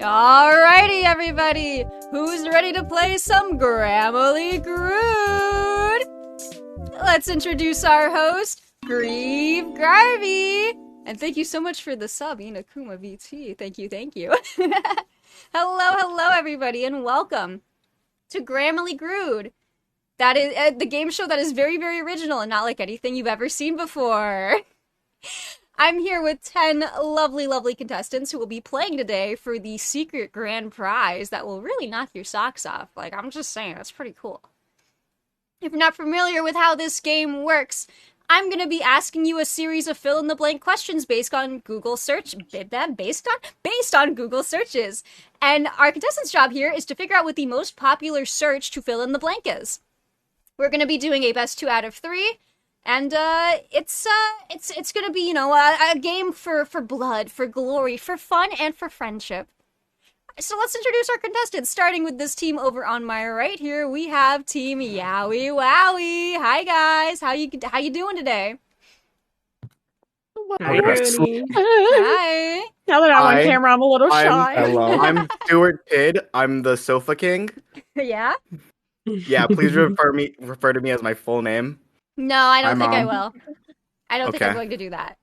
Alrighty, everybody! Who's ready to play some GRAMILY GREUD? Let's introduce our host, GREUD. And thank you so much for the sub, Inakuma VT. Thank you, thank you. Hello, everybody, and welcome to GRAMILY GREUD. That is the game show that is very, very original and not like anything you've ever seen before. I'm here with 10 lovely, lovely contestants who will be playing today for the secret grand prize that will really knock your socks off. Like, I'm just saying, that's pretty cool. If you're not familiar with how this game works, I'm going to be asking you a series of fill-in-the-blank questions based on Google search, based on Google searches. And our contestant's job here is to figure out what the most popular search to fill in the blank is. We're going to be doing a best 2 out of 3. And, it's gonna be, you know, a game for blood, for glory, for fun, and for friendship. So let's introduce our contestants, starting with this team over on my right here. We have Team Yowie Wowie. Hi, guys. How you doing today? Hi. Now that I'm on camera, I'm a little shy. Hello. I'm Stuart Kidd. I'm the Sofa King. Yeah? Yeah, please refer to me as my full name. No, I don't think I will. I don't think I'm going to do that.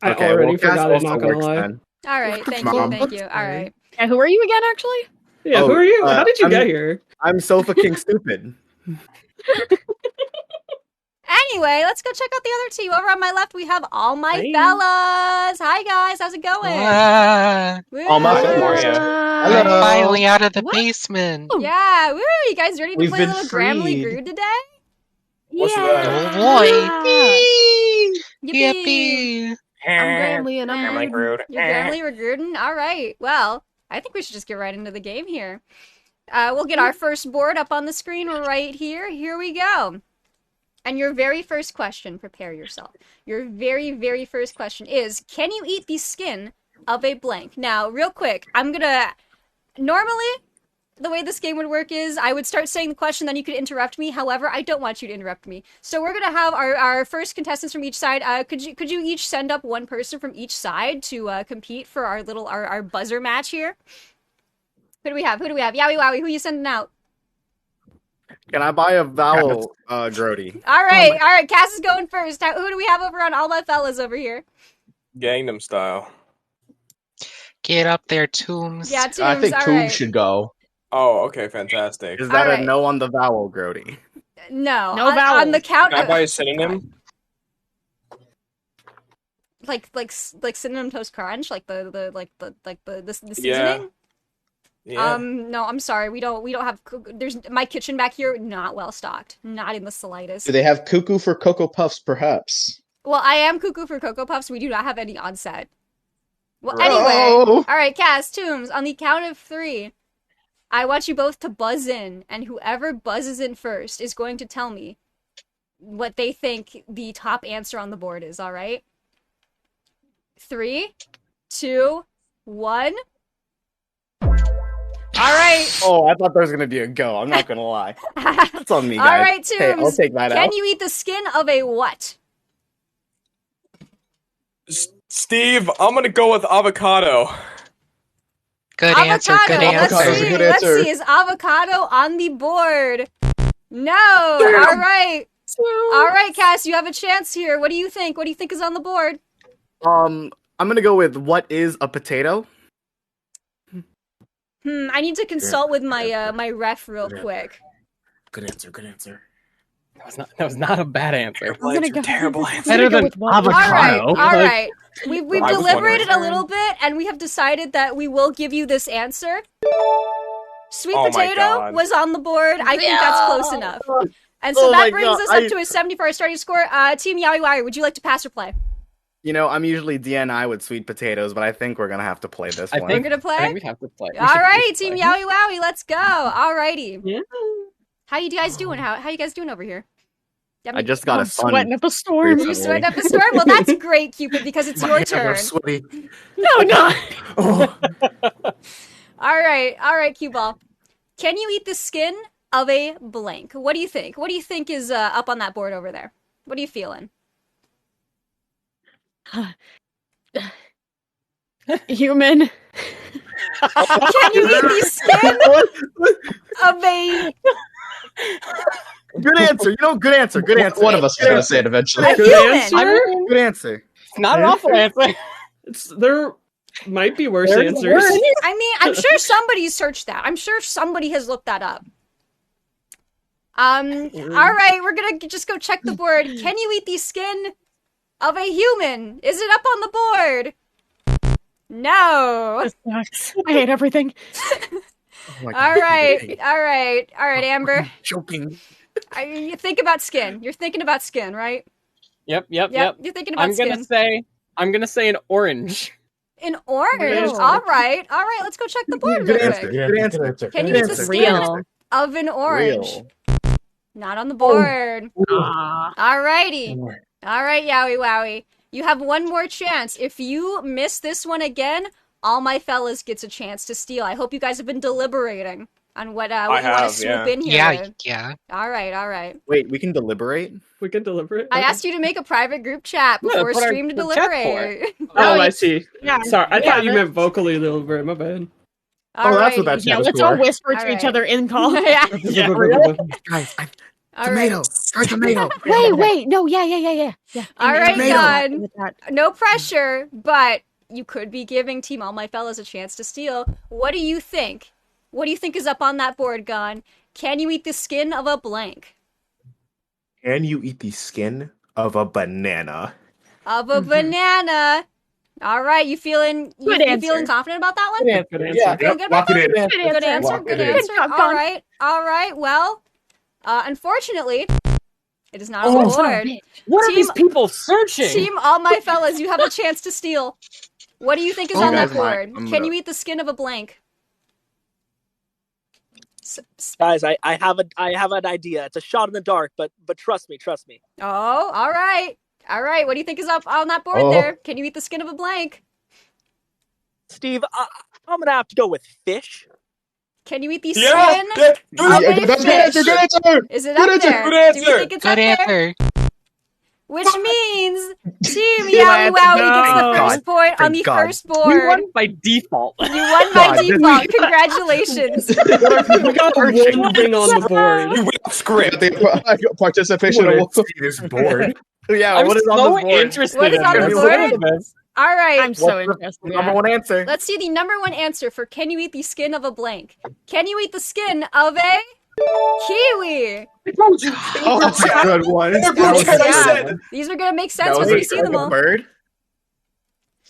I already forgot it, not gonna lie. Alright, thank you. Alright. And who are you again, actually? Yeah, who are you? How did you get here? I'm Sofa King Stupid. Anyway, let's go check out the other team. Over on my left, we have all my fellas. Hi, guys. How's it going? All my fellas. I'm finally out of the basement. Yeah. Woo. You guys ready to play a little GRAMILY GREUD today? What's that? Oh boy! Yippee! Yippee! I'm GRAMILY and I'm GRAMILY GREUD. You're GRAMILY or GREUD? All right. Well, I think we should just get right into the game here. We'll get our first board up on the screen right here. Here we go. And your very first question, prepare yourself. Your very, very first question is, can you eat the skin of a blank? Now, real quick, normally, the way this game would work is I would start saying the question, then you could interrupt me. However, I don't want you to interrupt me. So we're going to have our first contestants from each side. Could you each send up one person from each side to compete for our buzzer match here? Who do we have? Yowie Wowie, who are you sending out? Can I buy a vowel, Grody? All right, Cass is going first. Who do we have over on All My Fellas over here? Gangnam Style. Get up there, Tooms. Yeah, Tooms. I think Tooms should go. Oh, okay, fantastic. Is that a no on the vowel, Grody? No. No vowel. On the count. Can I buy a synonym? Like cinnamon toast crunch, like the seasoning. Yeah. No, I'm sorry. We don't have. There's my kitchen back here, not well stocked, not in the slightest. Do they have cuckoo for Cocoa Puffs, perhaps? Well, I am cuckoo for Cocoa Puffs. We do not have any on set. Well, Right. anyway, all right, Cass, Tooms. On the count of 3, I want you both to buzz in, and whoever buzzes in first is going to tell me what they think the top answer on the board is. All right. 3, 2, 1. All right. Oh, I thought there was gonna be a go. I'm not gonna lie. That's on me, guys. All right, Tooms. Hey, I'll take that out. Can you eat the skin of a what? Steve, I'm gonna go with avocado. Good answer. Good Let's answer. see. Good Let's answer. see. Is avocado on the board? No. All right. All right, Cass. You have a chance here. What do you think? What do you think is on the board? I'm gonna go with what is a potato? I need to consult with my my ref real quick. Good answer. Good answer. That was not a bad answer. Terrible answer. Better than avocado. All right. We've I was deliberated a wondering. little bit, and we have decided that we will give you this answer. Sweet Oh my potato God. was on the board. I think that's close enough. And so Oh my that brings God, us up to a 70 for our starting score. Team Yowie Wowie, would you like to pass or play? You know, I'm usually DNI with sweet potatoes, but I think we're gonna have to play this one. We're gonna play? I think we have to play. Alrighty, Team Yowie Wowie, let's go. Alrighty. Yeah. How you guys doing? How you guys doing over here? I just got a sun. Sweating up a storm. You sweating up a storm? Well, that's great, Cupid, because it's your hands are turn. sweaty. No, no. Oh. Alright, Cue Ball. Can you eat the skin of a blank? What do you think? What do you think is up on that board over there? What are you feeling? Human. Can you eat the skin of a Good answer. You know, good answer. Good answer. One of us is going to say it eventually. a Good human? answer. Good answer. It's not an awful answer. There might be worse There's answers. worse. I mean, I'm sure somebody searched that. I'm sure somebody has looked that up. All right, we're gonna just go check the board. Can you eat the skin of a human? Is it up on the board? No. This sucks. I hate everything. Oh my God. All right, Amber. Choking. You think about skin. You're thinking about skin, right? Yep. You're thinking about I'm skin. gonna say an orange. An orange. Real. All right. Let's go check the board Good real answer. quick. Good answer. Can you Good eat the answer. skin Real. of an orange? Real. Not on the board. Ah. Alrighty. Alright, Yowie Wowie. You have one more chance. If you miss this one again, All My Fellas gets a chance to steal. I hope you guys have been deliberating on what you want to swoop in here. Yeah. Alright. Wait, we can deliberate? We can deliberate. I asked you to make a private group chat Yeah, before that's what stream to the chat deliberate. Oh, I see. Yeah. Sorry, I Yeah, thought you meant vocally deliberate. My bad. Oh, that's what Alrighty. that Yeah, chat is let's all for. whisper to Alright. each other in call. Yeah. Guys, Alright. tomato. Try tomato. Wait, no, yeah. Alright, Tomato. God. God. No pressure, but you could be giving Team All My Fellas a chance to steal. What do you think? What do you think is up on that board, Gon? Can you eat the skin of a blank? Can you eat the skin of a banana? Of a banana. All right, you feeling Good you answer. feeling confident about that one? Good answer. Yeah. Feeling good about Lock it that? in. Good answer. Lock Good it in. answer. Good job, All right. All right. Well, unfortunately, it is not on the board. What are Team- these people searching? Team All My Fellas, you have a chance to steal. What do you think is Oh, on that guys, my- board? I'm Can gonna- you eat the skin of a blank? Guys, I have an idea. It's a shot in the dark, but trust me. Oh, all right. All right. What do you think is up on that board Oh. there? Can you eat the skin of a blank? Steve, I'm gonna have to go with fish. Can you eat the Yeah, skin that's of good. a That's good answer. fish? Good answer. Is it Good up answer, there? good Do answer. we think it's up Good there? answer. Which means Team Yowie Let's Wowie gets the go. first point on the Thank God. first We board. won by default. You won by God, this- default. Congratulations. We got one thing on the board. You went off script. I got participation I award. see this board. Yeah, I'm what is so on this board? interested. What is in on the this. board? Look at this. All right. I'm so What's interested. the number one answer? Let's see the number one answer for can you eat the skin of a blank? Can you eat the skin of a kiwi? Oh, that's a good one. They're That both was what I yeah. said. These are gonna make sense That once was we see them a all. bird.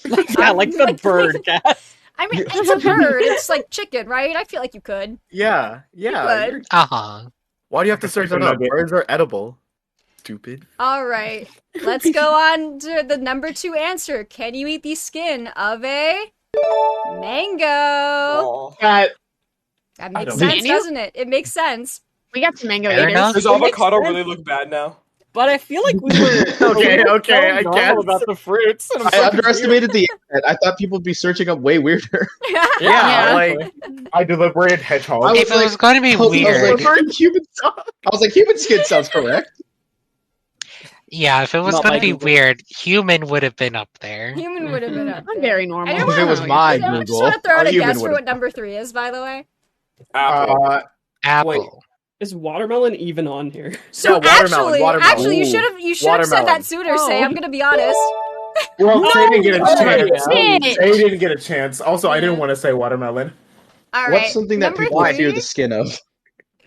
Yeah, like the bird cat. I mean, it's a bird. It's like chicken, right? I feel like you could. Yeah, yeah. would. Uh-huh. Why do you have to search that up? Nugget. Birds are edible. Stupid. All right. Let's go on to the number two answer. Can you eat the skin of a mango? Oh. That I makes don't sense, know. doesn't it? It makes sense. We got some mango Fair eaters. enough. Does avocado really look bad now? But I feel like we were Okay, okay, I normal guess. about the fruits. And I'm I so underestimated the internet. I thought people would be searching up way weirder. Yeah, Yeah. like I deliberate hedgehog. I was If it like- was going to be I was weird, like, human skin sounds correct. yeah, if it was Not going my to be Google. weird, human would have been up there. Human would have been up I'm there. very normal. I don't If it was know. my I just Google, want to throw out a a human guess for would've- what number 3 is, by the way. Apple. Apple. Is watermelon even on here? So Yeah, watermelon, actually, watermelon. actually, you Ooh. should have said Watermelon. that sooner. Say, Oh. I'm gonna be honest. Well, Say didn't get a Oh, chance. shit. Say didn't get a chance. Also, I didn't want to say watermelon. All right. What's something that number people 3, fear the skin of?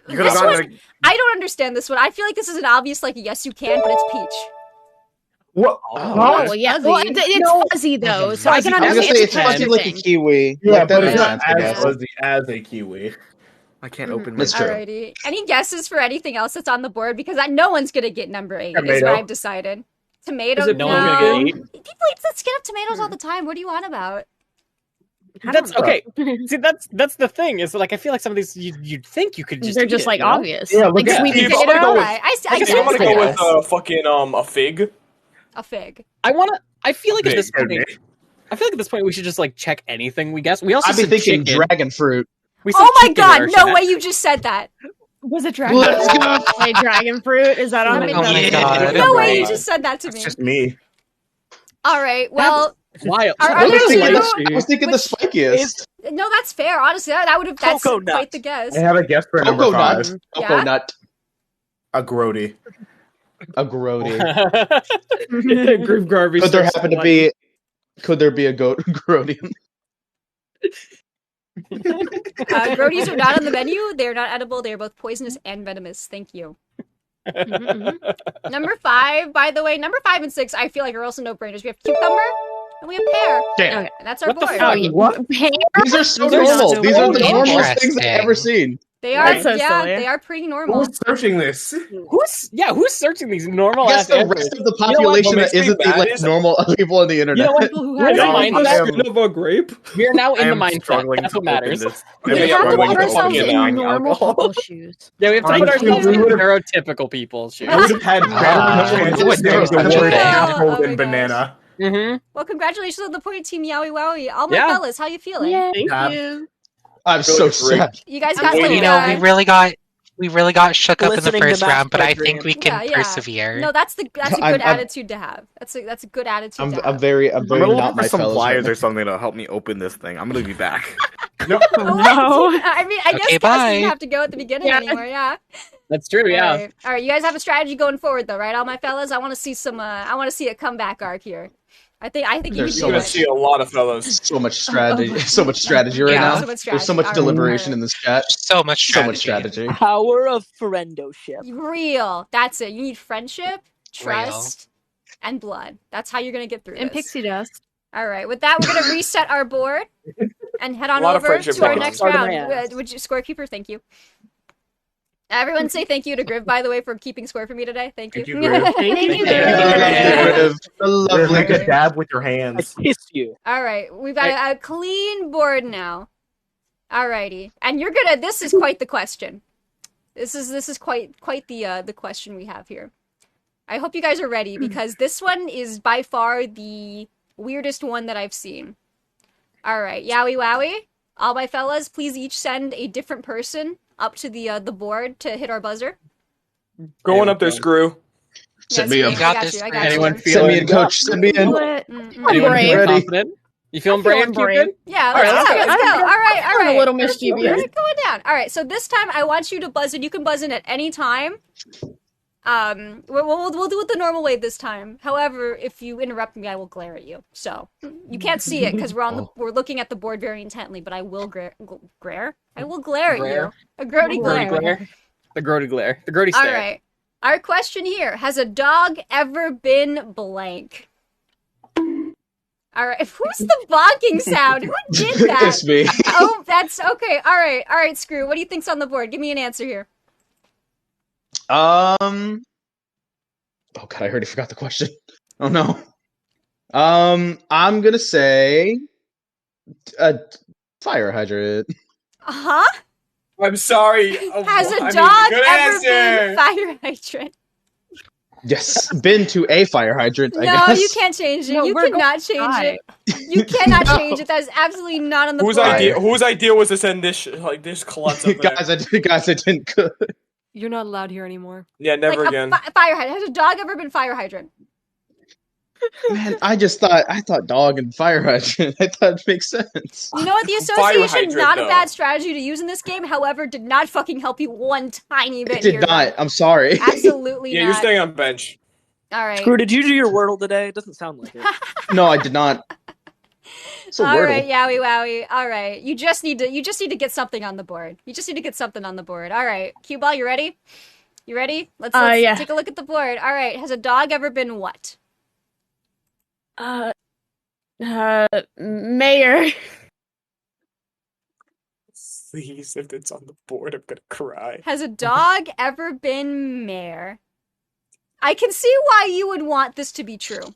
you could have This gotten I don't understand this one. I feel like this is an obvious, like, yes, you can, but it's peach. What? Oh, yeah. Fuzzy. Well, it's fuzzy though, so I can I was understand gonna say it's a fuzzy texture like a thing. kiwi. Yeah, Like, that but makes it's sense, not I as guess. fuzzy as a kiwi. I can't open my That's true. Alrighty. Any guesses for anything else that's on the board? Because no one's gonna get number 8. Is Tomato. what I've decided. Tomato. Is it no. no one gonna get 8? People eat the skin of tomatoes all the time. What do you want about? I That's don't know. okay. See, that's the thing. Is like I feel like some of these you'd think you could just. They're eat just it, like you know? obvious. Yeah, look like at sweet Steve, potato. I'm gonna go with- Alright, I guess I'm guess gonna go with yes. fucking a fig. A fig. I feel like at this Big, point, big. I feel like at this point we should just like check anything we guess. We also I'd be said thinking chicken. dragon fruit. We said Oh my chicken god! in our No chat. way! You just said that. Was it dragon? Let's go. Hey, dragon fruit. Is that on Oh it? my No. God. No way! Right. You just said that to It's me. just me. All right. Well, Wild. Are I was there thinking, two- I was thinking the which spikiest. no, that's fair. Honestly, that would have. That's Cocoa nut. quite the guess. I have a guess for number Coconut. 5. Yeah? Coconut. A grody. A grody. Group garbage. Could there happen to be? Could there be a goat grody? Grodies are not on the menu. They are not edible. They are both poisonous and venomous. Thank you. Number 5, by the way, number 5 and 6, I feel like are also no brainers. We have cucumber and we have pear, Damn. Okay. and that's our What the board. fuck? Oh, yeah. What? Pear? These are so Those are normal. so These are the normalest interesting. things I've ever seen. They are. That's so yeah, silly. they are pretty normal. Who's searching this? Who's searching these normal I ass guess the answers? rest of the what population makes that me isn't the mad like is- normal people on the You internet. know what? People who We're in the have Y'all, mindset. I am- of a grape. We are now in the am mindset. struggling That's to what matters. open this. Yeah, We I'm yeah, have to struggling put to ourselves open in this normal alcohol. people's shoes. Yeah, we have to I'm put ourselves sure in we would've- neurotypical people's shoes. I would have had better chances what saying the neurotypical word thing? apple Oh my than gosh. banana. Mm-hmm. Well, congratulations on the point, Team Yowie Wowie. All my Yeah. fellas, how you feeling? Thank Yeah. you. I'm so Really sad. You guys I'm got waiting. like You know, we really got shook up in the Listening to first Max round, but I Pedram. think we can Yeah. persevere. No, that's a good I'm- attitude to have. That's a good attitude I'm to have. I'm very I'm not gonna look my for some fellows. pliers right or something to help me open this thing. I'm gonna be back. No. What? No. I mean, I Okay, guess guys bye. didn't have to go at the beginning Yeah. anymore. Yeah. That's true. Yeah. All right. You guys have a strategy going forward, though, right? All my fellas. I want to see some. I want to see a comeback arc here. I think you There's can so You're do gonna much- see a lot of fellows. So much strategy. So much strategy right Yeah. now. So much There's so strategy. much All right, deliberation all in this chat. So much So strategy. much strategy. Power of friendoship. Real. That's it. You need friendship, trust, and blood. That's how you're gonna get through And this. pixie dust. All right. With that, we're gonna reset our board and head on A lot of over friendship to our going next on. round. Start of my Would you, scorekeeper? Thank you. Everyone say thank you to Griv, by the way, for keeping score for me today. Thank you. Thank you, Griv. Thank you. you. The lovely Make a dab with your I hands. kissed you. All right, we've got a clean board now. Alrighty. And you're gonna. This is quite the question. This is quite the question we have here. I hope you guys are ready because this one is by far the weirdest one that I've seen. All right, Yowie Wowie, all my fellas, please each send a different person up to the board to hit our buzzer. Going up there, Screw. Send Yes, me I up. got you. I got Anyone you. feel Send me in, coach. Send me in. Mm-mm. Anyone brave. feel Ready? confident? You feeling I'm feeling brave, Cupid? brave. Yeah, All right, let's go. let's Let's go. All right, all I'm right. a little All mischievous. right, going down. All right, so this time I want you to buzz in. You can buzz in at any time. We'll do it the normal way this time. However, if you interrupt me, I will glare at you. So you can't see it because we're looking at the board very intently. But I will glare. I will glare at you. A grody glare. Glare. The Grody glare. The Grody All stare. right. Our question here: has a dog ever been blank? All right. Who's the barking sound? Who did that? It's me. Oh, that's okay. All right. Screw. What do you think's on the board? Give me an answer here. Oh god, I already forgot the question. Oh no. I'm gonna say a fire hydrant. Huh? I'm sorry. Has a I mean, dog good ever answer. been fire hydrant? Yes, been to a fire hydrant. I No, guess. you can't change it. No, You we're cannot change it. You cannot change it. That is absolutely not on the Whose board. idea? Whose idea was to send this this klutz up there? guys, I didn't. You're not allowed here anymore. Yeah, never Like again. fire hydrant. Has a dog ever been fire hydrant? Man, I thought dog and fire hydrant. I thought it makes sense. You know what? The Fire association, hydrant, not a though. bad strategy to use in this game. However, did not fucking help you one tiny bit It did here. not. I'm sorry. Absolutely Yeah, not. you're staying on bench. All right. Screw, did you do your Wordle today? It doesn't sound like it. No, I did not. It's a All wordle. right, Yowie Wowie. All right, you just need to get something on the board. You just need to get something on the board. All right, Cue Ball, you ready? You ready? Let's Yeah. take a look at the board. All right, has a dog ever been what? Mayor. Please, if it's on the board, I'm gonna cry. Has a dog ever been mayor? I can see why you would want this to be true.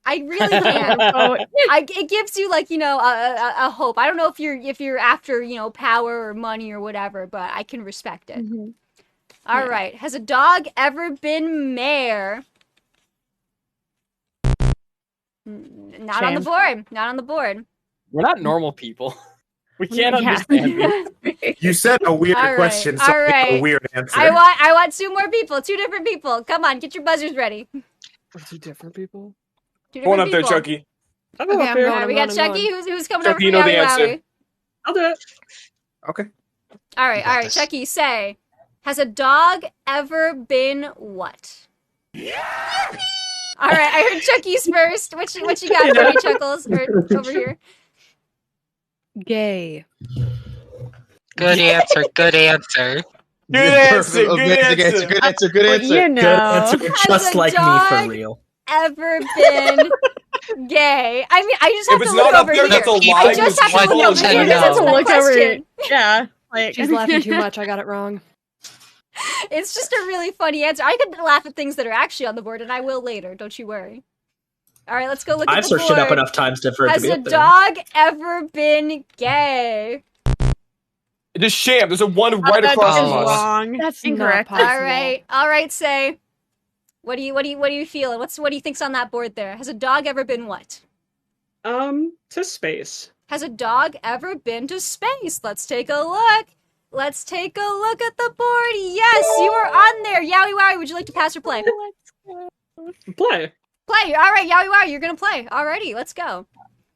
I really can. Oh, It gives you like a hope. I don't know if you're after power or money or whatever, but I can respect it. mhm. All Yeah. right. Has a dog ever been mayor? Not on the Shame. board. Not on the board. We're not normal people. We can't Yeah. understand this. You said a weird All right, question, so all I picked a right. weird answer. I want two more people. Two different people. Come on, get your buzzers ready. We're two different people. Two Going different up there, people. Chucky. I'll go Okay, up I'm here. going. All right, we got I'm Chucky. going. Who's coming Chucky, over you for know the Yowie answer. Wowie? I'll do it. Okay. All right, got all right, this. Chucky, say, has a dog ever been what? All right, I heard Chucky's first. What you got, Tony Chuckles, or over here? Gay. Good answer. Good answer. Good answer. Oh, Good answer. Good answer. Good Well, answer. you Good know. answer, Has just a like me dog for real. Ever been gay? I mean, I just If have it's to look not up over there, here. that's a lie. I just have to People look over want here to because it's know. my Look over question. Yeah. Like She's laughing too much. I got it wrong. It's just a really funny answer. I could laugh at things that are actually on the board, and I will later. Don't you worry. All right, let's go look at I've the searched board. it up enough times for it to Has be a up there. dog ever been gay? It is sham. There's a one right That across is from us. wrong. That's incorrect. All right. Say, what do you feeling? What do you think's on that board there? Has a dog ever been what? To space. Has a dog ever been to space? Let's take a look. Let's take a look at the board. Yes, you are on there. Yowie Wowie, would you like to pass or play? Play. Play. All right, Yowie Wowie, you're gonna play. Alrighty, let's go.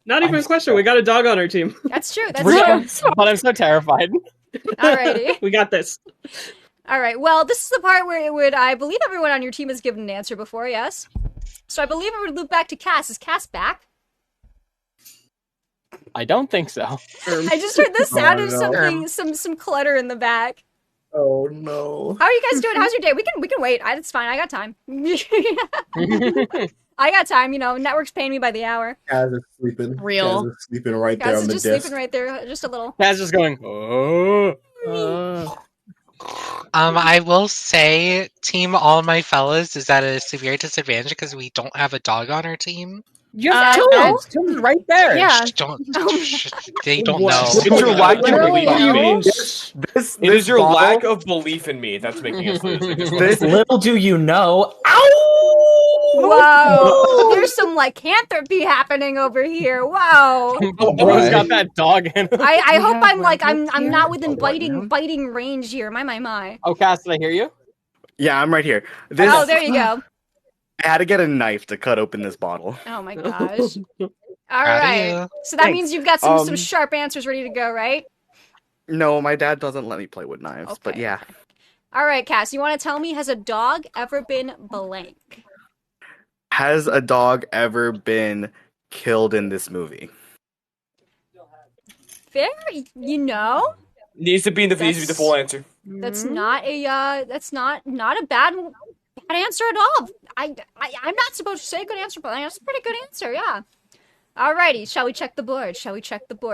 Not even a question. We got a dog on our team. That's true. That's We're true. so, but I'm so terrified. Alrighty. We got this. All right. Well, this is the part where it would. I believe everyone on your team has given an answer before. Yes. So I believe it would loop back to Cass. Is Cass back? I don't think so. I just heard the sound of no. something, some clutter in the back. Oh no. How are you guys doing? How's your day? We can wait. It's fine. I got time. I got time. Network's paying me by the hour. Kaz is sleeping. Real. Kaz is sleeping right there Guys on is the just desk. sleeping right there, just a little. Kaz just going, oh. I will say, team all my fellas is at a severe disadvantage because we don't have a dog on our team. You have two. Two right there. Yeah. They don't What? know. It's your lack of Literally belief in me. no. It is your lack of belief in me that's making us lose. Little do you know. Whoa! There's some lycanthropy happening over here. Wow. Bro's got that dog in him. I hope I'm not within biting range here. My. Oh, Cass, did I hear you? Yeah, I'm right here. Oh, there you go. I had to get a knife to cut open this bottle. Oh my gosh. All right. So that means you've got some sharp answers ready to go, right? No, my dad doesn't let me play with knives, Okay. but yeah. All right, Cass, you want to tell me, has a dog ever been blank? Has a dog ever been killed in this movie? Fair, you know? Needs to be the full answer. That's not a not a bad answer at all. I'm not supposed to say good answer, but that's a pretty good answer, yeah. Alrighty, shall we check the board?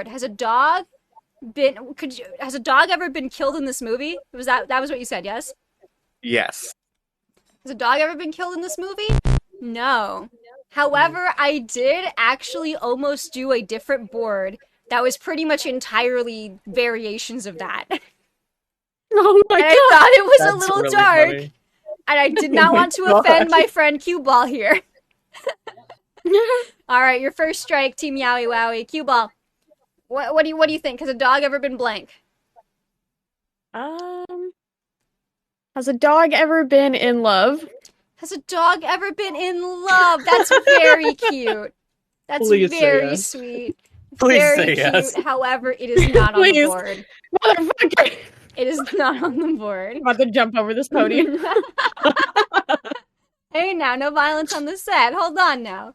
Has a dog ever been killed in this movie? That was what you said, yes? Yes. Has a dog ever been killed in this movie? No. However, I did actually almost do a different board that was pretty much entirely variations of that. Oh my god! I thought it was a little really dark, funny. and I did not want to offend my friend Cue Ball here. All right, your first strike, Team Yowie Wowie. Cue Ball, what do you think? Has a dog ever been blank? Has a dog ever been in love? Has a dog ever been in love? That's very cute. That's Please say very yes. sweet. Please Very say cute. yes. However, it is not on the Please. board. Motherfucker! It is not on the board. I'm about to jump over this podium. Hey now, no violence on the set. Hold on now.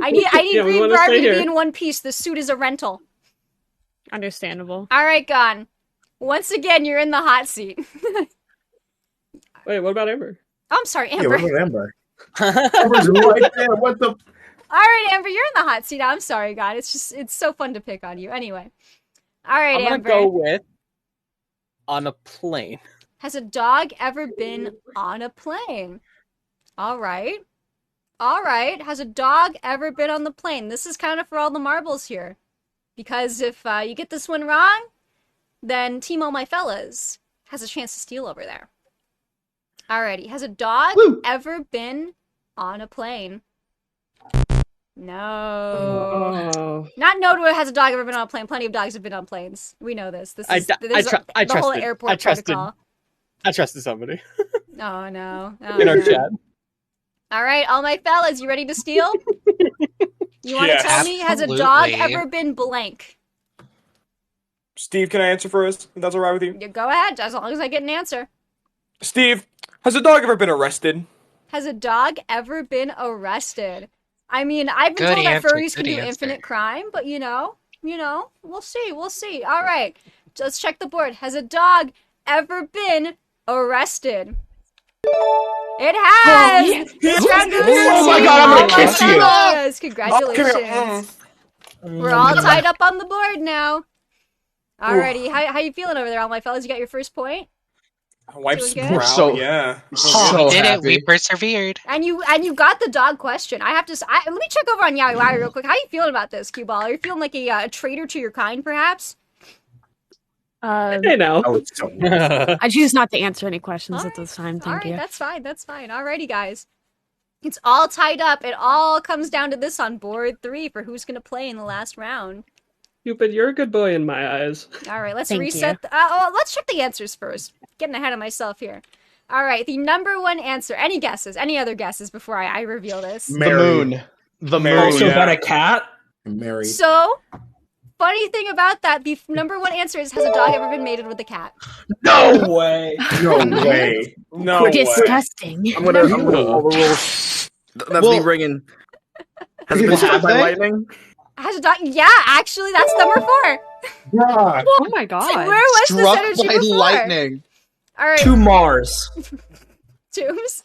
I need Yeah, we Green wanna Barbie stay to be here. in one piece. The suit is a rental. Understandable. Alright, Gon. Once again, you're in the hot seat. Wait, what about Amber? Oh, I'm sorry, Yeah, Amber. what about Amber? Amber's right there. What the? Alright, Amber, you're in the hot seat. I'm sorry, God. It's so fun to pick on you. Anyway. Alright, I'm gonna Amber. go with on a plane. Has a dog ever been on a plane? Alright. Alright. Has a dog ever been on the plane? This is kind of for all the marbles here. Because if you get this one wrong, then Team All My Fellas has a chance to steal over there. Alrighty. Has a dog ever been on a plane? No. Oh. Not no to has a dog ever been on a plane. Plenty of dogs have been on planes. We know this. This is the whole trusted. airport I trusted. protocol. I trusted somebody Oh no. in our chat. All right, all my fellas, you ready to steal? You want to Yes. tell me, has a dog Absolutely. ever been blank? Steve, can I answer first? If that's alright with you? You go ahead, as long as I get an answer. Steve, has a dog ever been arrested? Has a dog ever been arrested? I mean, I've been Good told that answer, furries can good do answer. infinite crime, but you know, we'll see. All right, let's check the board. Has a dog ever been arrested? It has! Congratulations! Oh my God, I'm gonna All my kiss you. fellas. Oh, Congratulations. We're all tied up on the board now. Alrighty, how you feeling over there, all my fellas? You got your first point? Wipes Doing good? brow, So- yeah. So We did it. happy. We persevered. And you got the dog question. I have to. Let me check over on Yowie Wowie real quick. How you feeling about this, Cue Ball? Are you feeling like a traitor to your kind, perhaps? Hey now. Oh, it's so I choose not to answer any questions All at this time. Thank All right, you. that's fine. That's fine. Alrighty, guys. It's all tied up. It all comes down to this on board 3 for who's gonna play in the last round. Cupid, you're a good boy in my eyes. All right, let's Thank reset. Let's check the answers first. Getting ahead of myself here. All right, the number one answer. Any guesses? Any other guesses before I reveal this? The moon. The moon. Mary, Also yeah. been a cat? married. So, funny thing about that, the number one answer is: has a dog ever been mated with a cat? No way. No way. No way. Disgusting. I'm gonna overrule. That's Well- me ringing. Has it been What's struck that by thing? lightning? Has a dog? Yeah, actually, that's number 4. God. Oh my god. Where was this Struck energy by before? lightning. All right, To Mars. Tooms.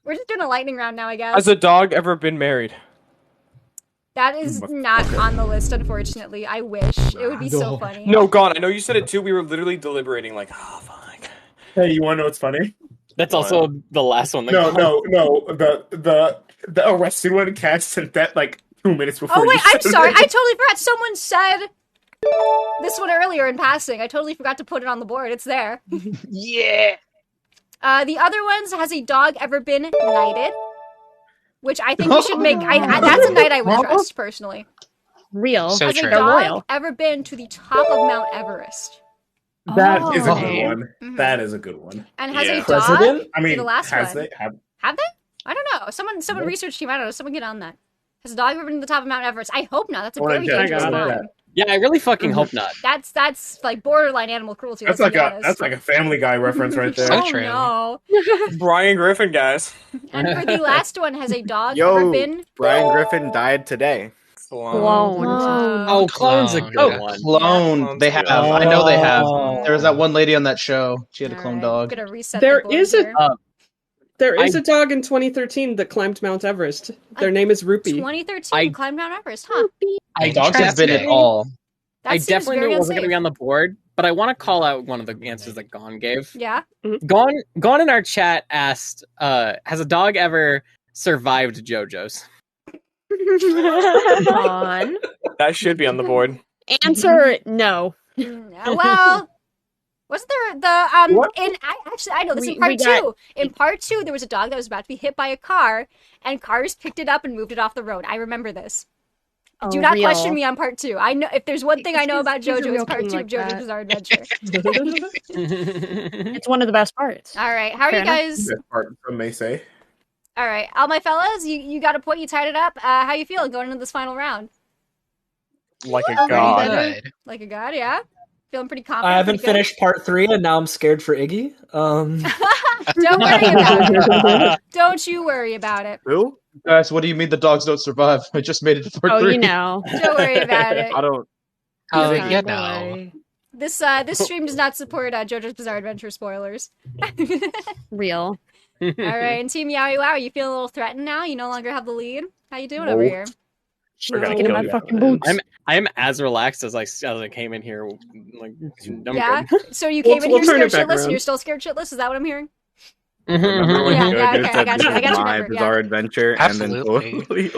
We're just doing a lightning round now, I guess. Has a dog ever been married? That is not on the list, unfortunately. I wish. It would be so funny. No, gone. I know you said it too. We were literally deliberating, like, oh, fuck. Hey, you wanna know what's funny? That's also the last one. That No, got- no, no. The arrested one catched that like 2 minutes before. Oh wait, you I'm said sorry. it. I totally forgot. Someone said this one earlier in passing. I totally forgot to put it on the board. It's there. Yeah. The other ones, has a dog ever been knighted? Which I think we should make. That's a knight I would trust personally. Real. So Has a true. They're dog loyal. ever been to the top of Mount Everest? That is a Oh. good one. Mhm. That is a good one. And has Yeah. a dog? President? I mean, the last has one. they have? Have they? I don't know. Someone research team. I don't know. Someone get on that. Has a dog ever been to the top of Mount Everest? I hope not. That's a very I dangerous got it. climb. Yeah, I really fucking hope not. That's like borderline animal cruelty. That's let's be like honest. that's like a Family Guy reference right there. So Oh true. no! Brian Griffin, guys. And for the last one, has a dog Yo, ever been? Brian Griffin died today. Clone. Oh, clone's a Clone. good one. Clone. They have. Yeah. I know they have. Oh. There was that one lady on that show. She had a clone Alright, dog. I'm gonna reset There the board is a- here. There is a dog in 2013 that climbed Mount Everest. Their name is Rupee. 2013 climbed Mount Everest, huh? I Dogs have been at all. That I seems definitely knew very it wasn't going to unsafe. be on the board, but I want to call out one of the answers that Gon gave. Yeah. Gon in our chat asked, has a dog ever survived JoJo's? On. That should be on the board. Answer no. Well, wasn't there the What? I know this in We part got- two. In part two, there was a dog that was about to be hit by a car, and cars picked it up and moved it off the road. I remember this. Do not question me on part two. I know if there's one thing I know about He's a JoJo, real it's part king two like of JoJo's that. Bizarre Adventure. It's one of the best parts. All right, how are Fair you enough. guys? That part some may say. All right, all my fellas, you got a point. You tied it up. How you feeling going into this final round? Like a Well, god. Good. Like a god, yeah. Feeling pretty confident. I haven't pretty good? finished part 3 and now I'm scared for Iggy. Don't worry about it. Don't you worry about it. Who? Guys, what do you mean the dogs don't survive? I just made it to part 3. You know. Don't worry about it. I don't. Oh, Fine, you don't know. worry. This stream does not support JoJo's Bizarre Adventure spoilers. Real. All right, and Team Yowie Wow, you feel a little threatened now? You no longer have the lead. How you doing over No. here? We're gonna Get in kill my you. fucking boots. I am as relaxed as I came in here. Like, I'm Yeah. good. So you came in We'll here turn scared it back shitless, and around. you're still scared shitless. Is that what I'm hearing? Remember when Yeah, Jojo yeah, okay, I said got this you, I is got you my covered, yeah. bizarre adventure, Absolutely. and then totally.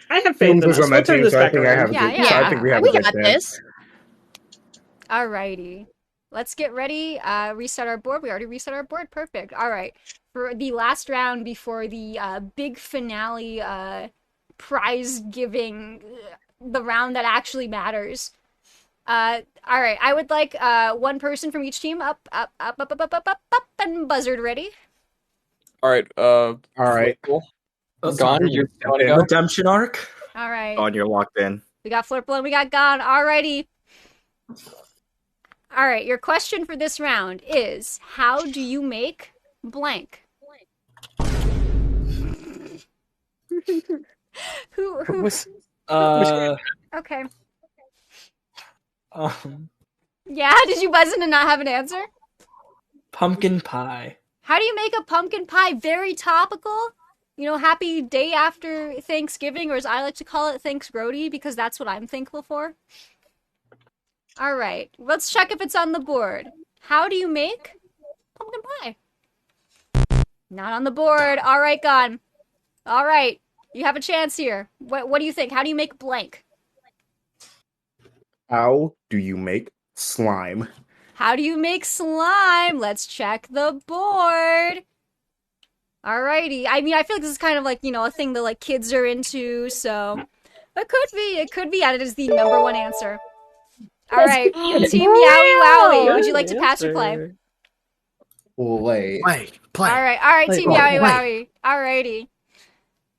I have faith in Who's us. on my We'll turn team, this so I back think I have around. a Yeah, good. yeah. So I think we have we a good got chance. this. Alrighty. Let's get ready. Reset our board. We already reset our board. Perfect. All right. For the last round before the big finale prize giving, the round that actually matters. All right. I would like one person from each team up, and buzzard ready. Alright, All right. Gone. You want to go? Redemption arc. All right. On, you're locked in. We got Flirtball and we got Gone. Alrighty. All right. Your question for this round is: how do you make blank? Who? Was, Okay. Yeah. Did you buzz in and not have an answer? pumpkin pie. How do you make a pumpkin pie? Very topical. You know, happy day after Thanksgiving, or as I like to call it, Thanks Grody, because that's what I'm thankful for. All right, let's check if it's on the board. How do you make pumpkin pie? Not on the board. All right, Gone. All right, you have a chance here. What do you think? How do you make blank? How do you make slime? How do you make slime? Let's check the board. Alrighty. I mean, I feel like this is kind of like, you know, a thing that like kids are into, so it could be, and it is the number one answer. Alright, Team Yowie Wowie, would you like to pass or play? Play. Play. Alright, Team play, Yowie play. Wowie. Alrighty.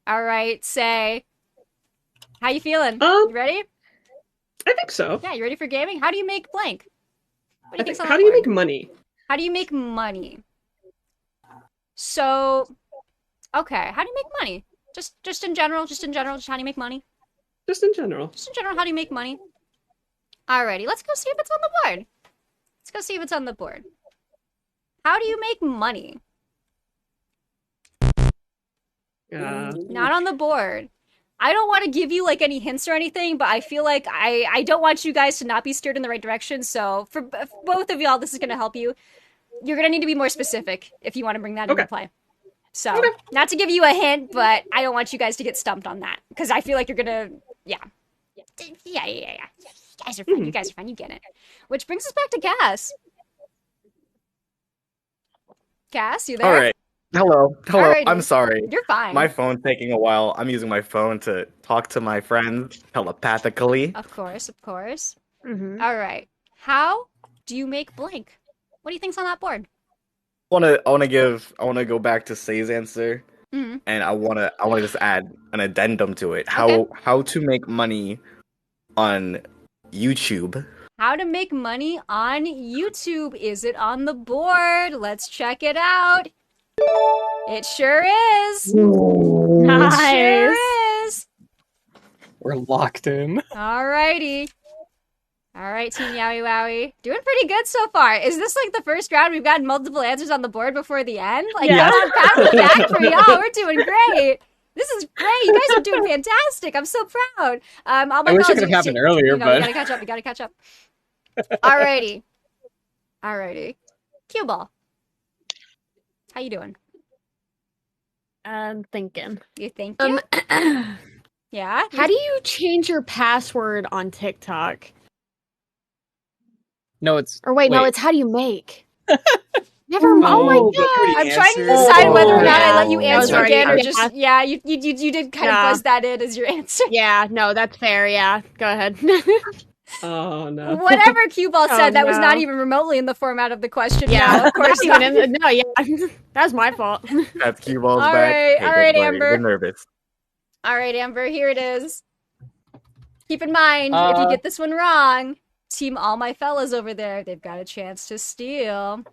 Alright, say. How you feeling? Um, You ready? I think so. Yeah, you ready for gaming? How do you make blank? What do you think's on How the do you board? make money? How do you make money? So, okay, how do you make money? Just in general, just how do you make money? Just in general. Just in general, how do you make money? Alrighty, let's go see if it's on the board. Let's go see if it's on the board. How do you make money? Not on the board. I don't want to give you like any hints or anything, but I feel like I don't want you guys to not be steered in the right direction. So for both of y'all, this is going to help you. You're going to need to be more specific if you want to bring that into Okay. play. So, not to give you a hint, but I don't want you guys to get stumped on that because I feel like you're gonna, yeah. Yeah. You guys are fun. You guys are fun. You get it. Which brings us back to Cass. Cass, you there? All right. Hello. Alrighty. I'm sorry. You're fine. My phone's taking a while. I'm using my phone to talk to my friends telepathically. Of course. Mm-hmm. All right. How do you make blank? What do you think's on that board? I wanna go back to Say's answer, Mhm. and I wanna just add an addendum to it. Okay. How to make money on YouTube. How to make money on YouTube. Is it on the board? Let's check it out. It sure is. Nice. It sure is. We're locked in. Alrighty. All right, Team Yowie Wowie. Doing pretty good so far. Is this like the first round we've gotten multiple answers on the board before the end? Like, Yeah. come on, pat on the back for y'all. We're doing great. This is great. You guys are doing fantastic. I'm so proud. All my I wish it fellas could have are- happened earlier, you know, but we gotta catch up. Alrighty. Cue ball. How you doing? I'm thinking. You think you? Yeah? How do you change your password on TikTok? no, it's Or no, it's how do you make? Never mind. Oh my god. I'm trying to decide whether or not I let you Yeah. answer Sorry. again or Yeah. just you did kind of Yeah. buzz that in as your answer. Yeah, no, that's fair. Yeah, go ahead. Oh no. Whatever cue ball said, Oh, that was no. not even remotely in the format of the question. Yeah, No, of course not not. even no, yeah, that's my fault. That's cue balls All back. right, Hey, all don't right, worry, Amber. We're nervous. All right, Amber, here it is. Keep in mind, if you get this one wrong, Team All My Fellas over there, they've got a chance to steal.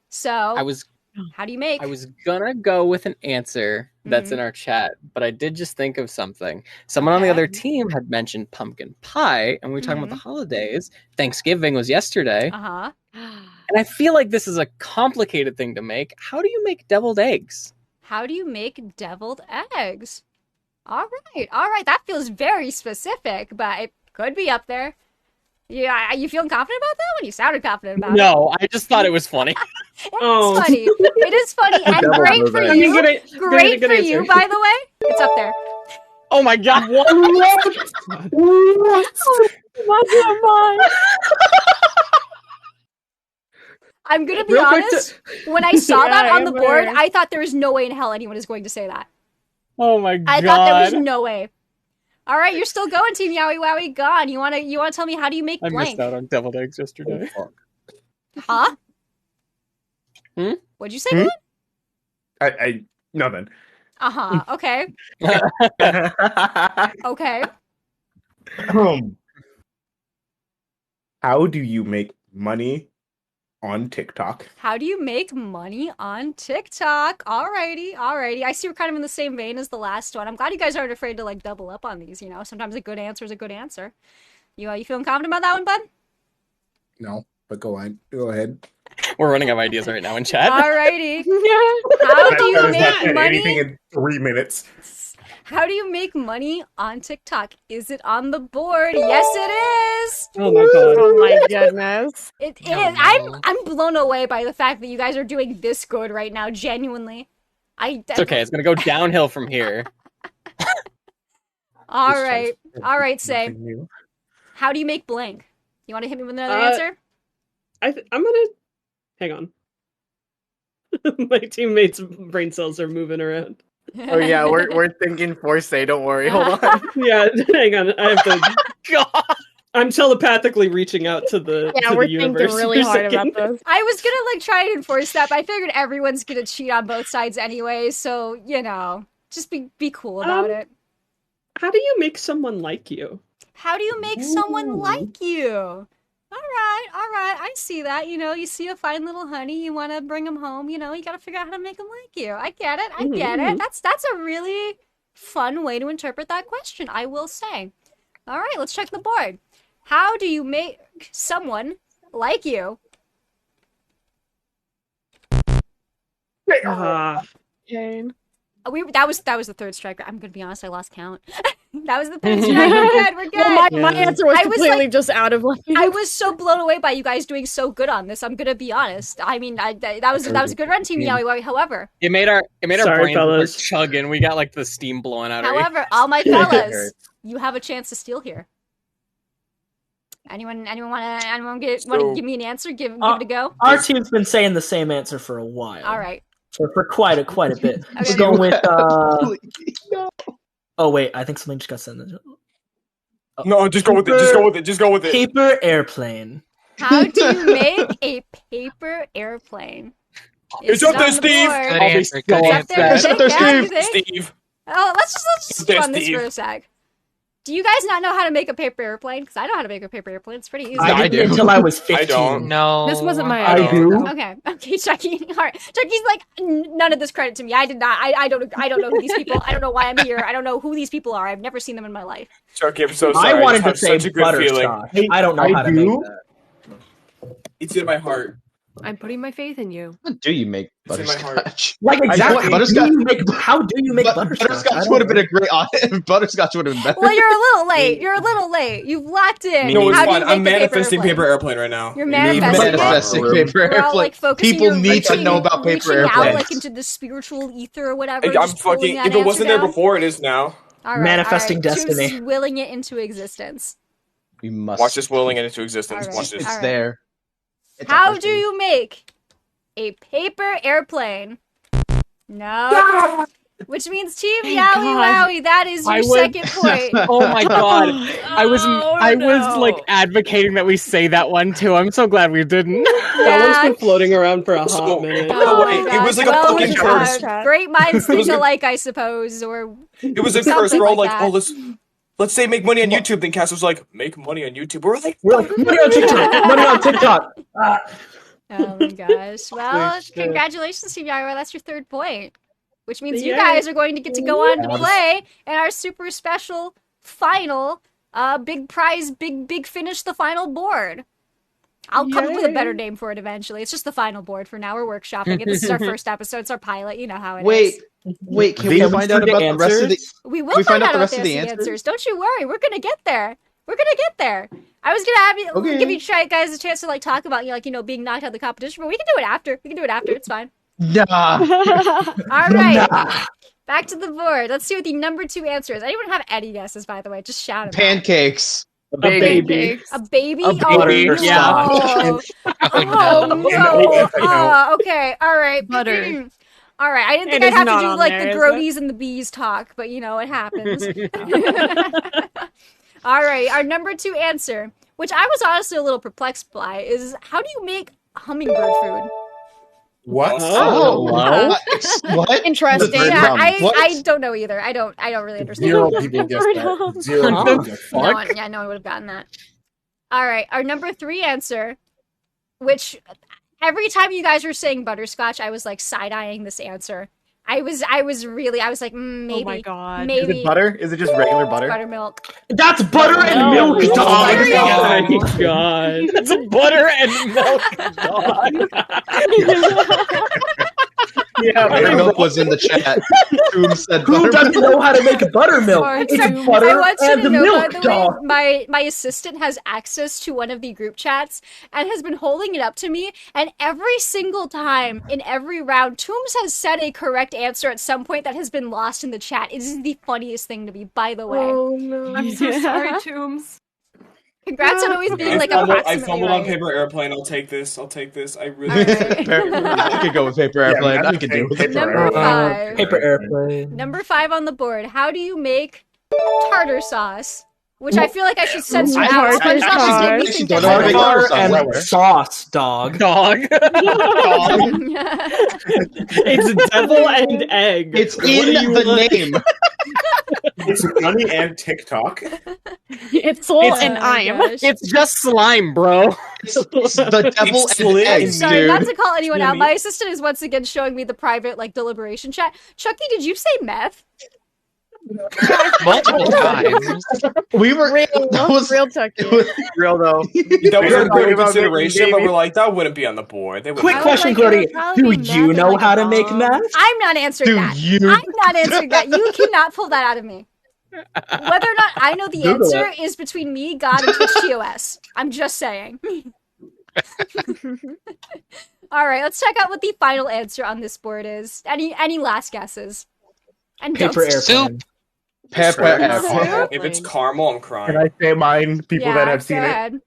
So, how do you make? I was gonna go with an answer that's in our chat, but I did just think of something. Someone on the other team had mentioned pumpkin pie, and we were talking about the holidays. Thanksgiving was yesterday. Uh-huh. And I feel like this is a complicated thing to make. How do you make deviled eggs? How do you make deviled eggs? All right. That feels very specific, but it could be up there. Yeah, you feeling confident about that one? You sounded confident about it. No, I just thought it was funny. It's funny. It is funny and Double great those for eggs. you. Good Great for answer. you, by the way. It's up there. Oh my god! I'm gonna be Real quick honest. When I saw Yeah, that on the Amber. board, I thought there was no way in hell anyone is going to say that. Oh my god! I thought there was no way. All right, you're still going, Team Yowie Wowie. Gone. You wanna tell me how do you make I blank? missed out on deviled eggs yesterday. Huh? Hmm? What'd you say? I nothing. Uh-huh. Okay. Okay. How do you make money on TikTok? How do you make money on TikTok? Alrighty. I see we're kind of in the same vein as the last one. I'm glad you guys aren't afraid to like double up on these, you know. Sometimes a good answer is a good answer. You feeling confident about that one, bud? No, but go on. Go ahead. We're running out of ideas right now in chat. Alrighty. How do you make money? Anything in 3 minutes. How do you make money on TikTok? Is it on the board? Yes, it is. Oh my god. Oh my goodness. It is. no. I'm blown away by the fact that you guys are doing this good right now. Genuinely, It's okay. It's gonna go downhill from here. All right. Say, Nothing new. how do you make blank? You want to hit me with another Uh, answer? I'm gonna hang on. My teammates' brain cells are moving around. Oh yeah, we're thinking for Say. Don't worry. Hold on. Yeah, hang on. I have to. God. I'm telepathically reaching out to the Yeah, to we're the universe thinking really for a hard about second. this. I was gonna like try and enforce that, but I figured everyone's gonna cheat on both sides anyway. So you know, just be cool about it. How do you make someone like you? How do you make someone like you? All right, I see that. You know, you see a fine little honey, you want to bring him home. You know, you got to figure out how to make him like you. I get it. That's a really fun way to interpret that question, I will say. All right, let's check the board. How do you make someone like you? Ah, Jane. That was the third strike. I'm gonna be honest, I lost count. That was the pinstripe. We're good. We're good. Well, my answer was I was, completely like- just out of left field. I was so blown away by you guys doing so good on this. I'm gonna be honest. I mean, that was a good run, Team Yowie Wowie. However, It made our Sorry, brains fellas. start chugging. We got like the steam blowing out. however, all my fellas, you have a chance to steal here. Anyone want to give me an answer? Give it a go. Our team's been saying the same answer for a while. All right. For quite a bit. Okay. We're going with Oh wait, I think something just got sent. No, just go with it. Just go with it. Just go with it. Paper airplane. How do you make a paper airplane? It's up there, on the Steve. board. Good answer. Good It's up answer. there, It's up there, yeah, you Steve. think? Steve. Oh, let's just There, stew on this Steve. for a sec. Do you guys not know how to make a paper airplane? Because I know how to make a paper airplane. It's pretty easy. I didn't do. until I was I 15. don't. No. This wasn't my I idea. do. Okay, Chucky. All right, Chucky's like none of this credit to me. I did not. I don't know who these people. I don't know why I'm here. I don't know who these people are. I've never seen them in my life. Chucky, I'm so sorry. I wanted just to have say such a good feeling. butterscotch. I don't know how to make that. It's in my heart. I'm putting my faith in you. How do you make It's in my heart. butterscotch? Like exactly. Butterscotch- How do you make butterscotch? Butterscotch would have been a great. Butterscotch would have been better. Well, you're a little late. You're a little late. You've locked in. No, it's How do fine. you I'm make a manifesting paper airplane? airplane right now. You're Me manifesting it. manifesting paper We're all airplane. like focusing. People you're need to reaching- know about paper reaching out, airplanes. like into the spiritual ether or whatever. I'm just pulling fucking. that If it wasn't answer there down. before, it is now. All right, Manifesting all right. destiny. Tombs is willing it into existence. We must. Watch this willing it into existence. All right. Watch this. It's All right. there. It's a How person. do you make a paper airplane? No. Which means Team Yowie God. Wowie, that is your I would- second point. Oh my god. I was no. like advocating that we say that one too. I'm so glad we didn't. That one's been floating around for a hot So- minute. Oh my It was gosh. like a Well, fucking curse. Great minds It was think a- alike, I suppose, or It was a Something curse. We're all like like, that. oh, let's say make money on YouTube. Then Cass was like, make money on YouTube. We're like, We're like money on TikTok. Money on TikTok. oh my gosh. Well, Holy shit. congratulations, Team Yowie. That's your third point. Which means you Yay. guys are going to get to go on to play in our super special final big prize, big finish the final board. I'll come up with a better name for it eventually. It's just the final board for now. We're workshopping it. This is our first episode. It's our pilot. You know how it is. Wait, can we Can we find do out the about the rest of the? answers? We will we find find out out the about rest the of the answers. answers? Don't you worry. We're gonna get there. We're gonna get there. I was gonna have you Okay. give you guys a chance to like talk about being knocked out of the competition, but we can do it after. We can do it after. It's fine. Nah. All right. Back to the board. Let's see what the number 2 answer is. Anyone have any guesses, by the way? Just shout them out. Pancakes. A baby. A baby? A baby, Oh, yeah. no. Oh, no. Okay. All right. Butter. All right. I didn't think It I'd is have to not do on like there, the is it? Grodies and the bees talk, but it happens. All right. Our number 2 answer, which I was honestly a little perplexed by, is how do you make hummingbird food? what? Oh, wow. What? Interesting. Bird Yeah, hum. What? I don't know either. I don't really understand. Zero people guessed that. Zero people guessed No that. one, no one would have gotten that. All right, our number 3 answer, which every time you guys were saying butterscotch, I was like side-eyeing this answer. I was like, maybe. Oh my god. Is Maybe it butter? Is it just regular butter? buttermilk. That's butter and No. milk, Oh dog. my god. It's a butter and milk dog. Yeah, Buttermilk was in the chat. Toom said Who buttermilk. doesn't know how to make buttermilk? Sorry, It's Toom. butter I want you and to the know, milk, by the dog. way, my assistant has access to one of the group chats and has been holding it up to me. And every single time in every round, Toombs has said a correct answer at some point that has been lost in the chat. It is the funniest thing to me, by the way. Oh no. I'm so sorry, Tombs. Congrats on always being like I approximately fumbled on right. paper airplane. I'll take this. I really. I could go with paper airplane. Yeah, I could do with it. Number 5. Paper airplane. Number 5 on the board. How do you make tartar sauce? Which I feel like I should censor I out. tartar SpongeBob sauce. made me Actually, think don't that know how to make Tartar tartar sauce. and sauce, dog. Dog. It's devil and egg. It's What in do you the want? name. It's Gunny and TikTok. It's Soul It's- and I'm. gosh. It's just slime, bro. It's the devil It's and lit. egg, Sorry, dude. not to call anyone out. Jimmy. My assistant is once again showing me the private deliberation chat. Chucky, did you say meth? Multiple times. We were that was Real talk. it was Real though. That was We're a talking good about consideration, making but baby. we're like, that wouldn't be on the board. They Quick wouldn't. I question, was like, Glody. it would probably Do be meth you and, know like, how a to make bomb. meth? I'm not answering do that. you I'm not answering that. You cannot pull that out of me. Whether or not I know the Google answer is between me, God, and Twitch TOS. I'm just saying. All right, let's check out what the final answer on this board is. Any last guesses? And Paper don't airplane. Pepper Soup? If it's caramel, I'm crying. Can I say mine? People that have seen go it. ahead.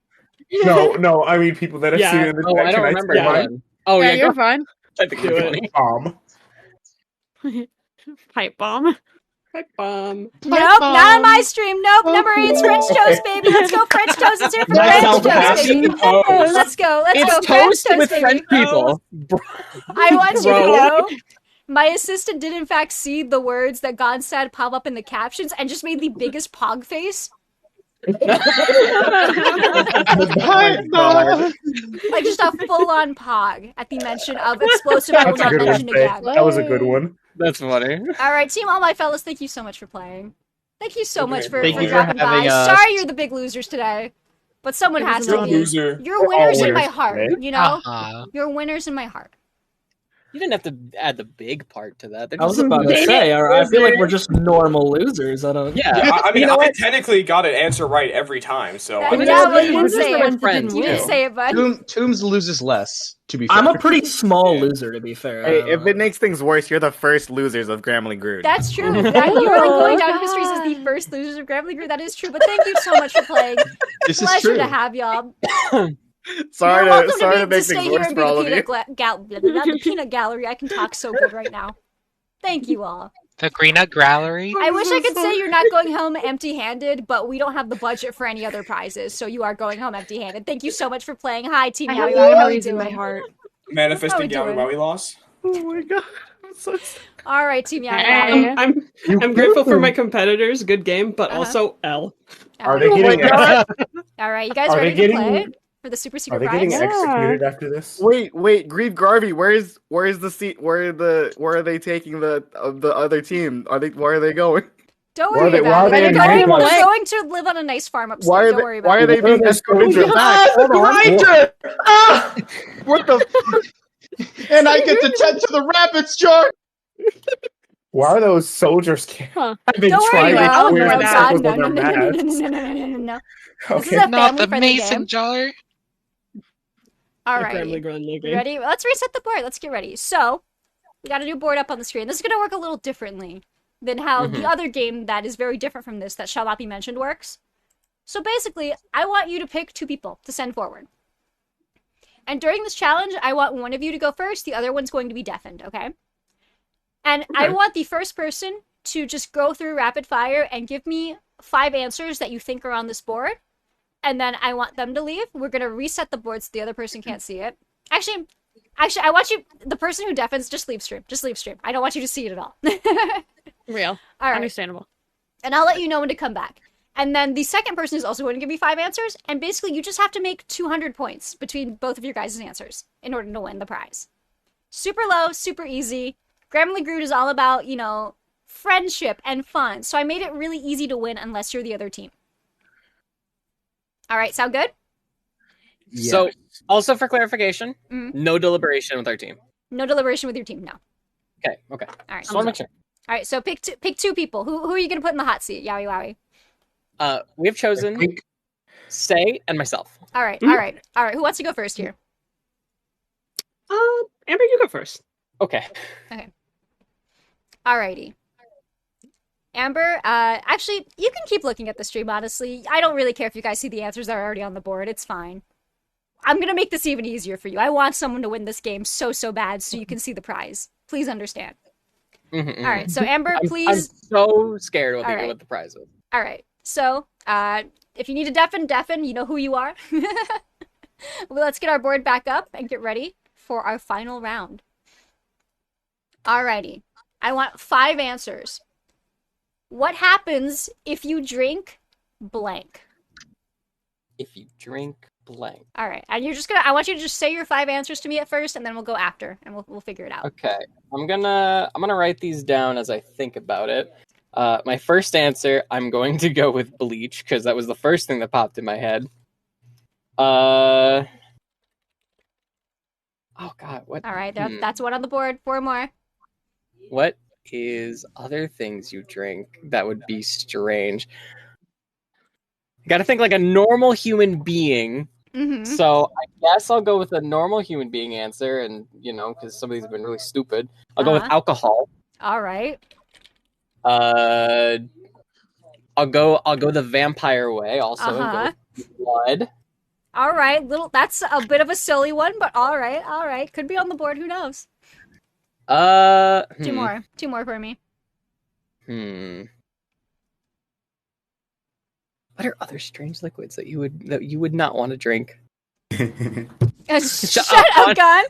No. I mean people that have Yeah. seen it in the Oh, chat. I don't Can remember. say Hold mine? on. Oh, yeah, yeah, you're go. fine. I think Do it's it. funny. Pipe bomb. Pipe bomb. Nope, not on my stream. Nope, number 8's French toast, baby. Let's go, French toast. It's here for That French sounds toast, passionate. baby. Toast. Let's go, It's French toast toast, with baby. French people. I want you to Bro. know, my assistant did in fact see the words that Gonstad pop up in the captions and just made the biggest pog face. Like just a full-on pog at the mention of explosive I will That's a not good mention one. Faye. again. That was a good one. That's funny. All right, team, all my fellas, thank you so much for playing. Thank you so much for, Thank for you for dropping by. having us. Sorry you're the big losers today, but someone It has was to an be. Loser. You're We're all winners in my winners heart, today. you know? Uh-huh. You're winners in my heart. You didn't have to add the big part to that. They're I was just- about to say, I feel like we're just normal losers. I don't. Yeah. Yeah, I mean, You know I what? technically got an answer right every time, so I Yeah, mean, well, you we're didn't just say the it. friends, You didn't too. say it, bud. Toombs loses less, to be fair. I'm a pretty small Yeah. loser, to be fair. Hey, if it makes things worse, you're the first losers of Gramily Grood. That's true. You're like going down in history as the first losers of Gramily Group. That is true. But thank you so much for playing. This is Pleasure true. to have y'all. sorry You're welcome to to make stay things here worse and for be all the of you. the peanut gallery. I can talk so good right now. Thank you all. The Green Nut Gallery. I wish I could say you're not going home empty-handed, but we don't have the budget for any other prizes, so you are going home empty-handed. Thank you so much for playing. Hi, Team I Yowie have Wowie. How are you memories in my doing? heart. How we manifesting doing? Yowie Wowie loss. Oh my god. I'm so sad. All right, Team Yowie Hey. Wowie. I'm grateful for my competitors. Good game, but also L. Are they getting All right, you guys Are they ready to getting- play for the super Are secret they prize? getting executed after this? Wait, Grieve Garvey, where's the seat? Where are they taking the other team? Where are they going? Don't Why are worry they- why about are it. they They're in going, handcuffs? they're going to live on a nice farm upstate. Why are Don't they, worry why about are it. they being escorted to the back? Hold on. What the? And I get to tend to the rabbits, Jar. Why are those soldiers? Huh. I've been Don't worry trying to about it. square No, the God, circles no, on no, their no, no, no, no, masks. no, no, no, no, no. This is Okay. a Not the family-friendly mason game. jar. All Family right. Grand League game. Ready? Let's reset the board. Let's get ready. So, we got a new board up on the screen. This is going to work a little differently than how the other game that is very different from this, that shall not be mentioned, works. So basically, I want you to pick 2 people to send forward. And during this challenge, I want one of you to go first. The other one's going to be deafened, okay? And I want the first person to just go through rapid fire and give me 5 answers that you think are on this board. And then I want them to leave. We're going to reset the board so the other person can't see it. Actually, I want you, the person who deafens, just leave stream. Just leave stream. I don't want you to see it at all. Real. All right. Understandable. And I'll let you know when to come back. And then the second person is also going to give me 5 answers. And basically, you just have to make 200 points between both of your guys' answers in order to win the prize. Super low, super easy. Gramily Grood is all about, you know, friendship and fun. So I made it really easy to win unless you're the other team. All right, sound good? So, also for clarification, Mhm. no deliberation with our team. No deliberation with your team, no. Okay. All right. Just want to make sure. All right, so pick 2 people. Who are you going to put in the hot seat? Yowie Wowie. We have chosen Say and myself. All right, all right. Who wants to go first here? Amber, you go first. Okay. Alrighty. Amber, actually, you can keep looking at the stream, honestly. I don't really care if you guys see the answers that are already on the board. It's fine. I'm gonna make this even easier for you. I want someone to win this game so bad so you can see the prize. Please understand. Alright, so Amber, I'm please... so scared what, Alright. what the prize is. Alright, so, if you need to deafen, you know who you are. Well, let's get our board back up and get ready for our final round. Alrighty. I want 5 answers. What happens if you drink blank? If you drink blank. All right, and you're just gonna. I want you to just say your 5 answers to me at first, and then we'll go after, and we'll figure it out. Okay. I'm gonna write these down as I think about it. My first answer, I'm going to go with bleach because that was the first thing that popped in my head. Oh God, what? All right, that's one on the board. 4 more. What is other things you drink that would be strange? You gotta think like a normal human being. Mm-hmm. So I guess I'll go with a normal human being answer, and because some of these have been really stupid. I'll go with alcohol. All right. I'll go the vampire way also and go with blood. All right, that's a bit of a silly one, but all right. Could be on the board, who knows? Two more for me. What are other strange liquids that you would not want to drink? Shut up, Gon.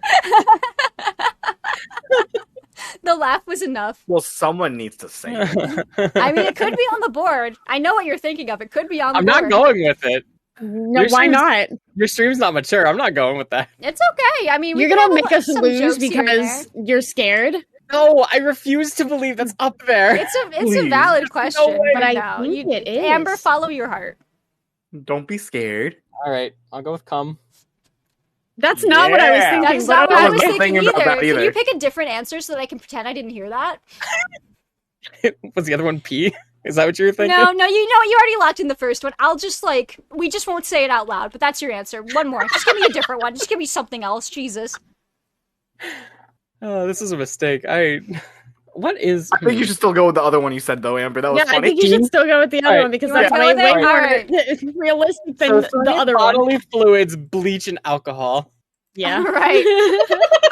The laugh was enough. Well, someone needs to say it. I mean, it could be on the board. I know what you're thinking of. It could be on the I'm board. not going with it. No, why not? Your stream's not mature. I'm not going with that. It's okay. I mean, you're gonna make us lose because you're scared. No, I refuse to believe that's up there. It's a valid question, but I think it is. Amber, follow your heart. Don't be scared. All right, I'll go with cum. That's not what I was thinking. That's not what I was thinking either. Can you pick a different answer so that I can pretend I didn't hear that? Was the other one pee? Is that what you were thinking? No, you already locked in the first one. We just won't say it out loud, but that's your answer. One more. Just give me a different one. Just give me something else. Jesus. Oh, this is a mistake. What is... I think you should still go with the other one you said, though, Amber. That was funny. I think you should still go with the other one because that's way more realistic than the other one. Bodily fluids, bleach, and alcohol. Yeah. All right.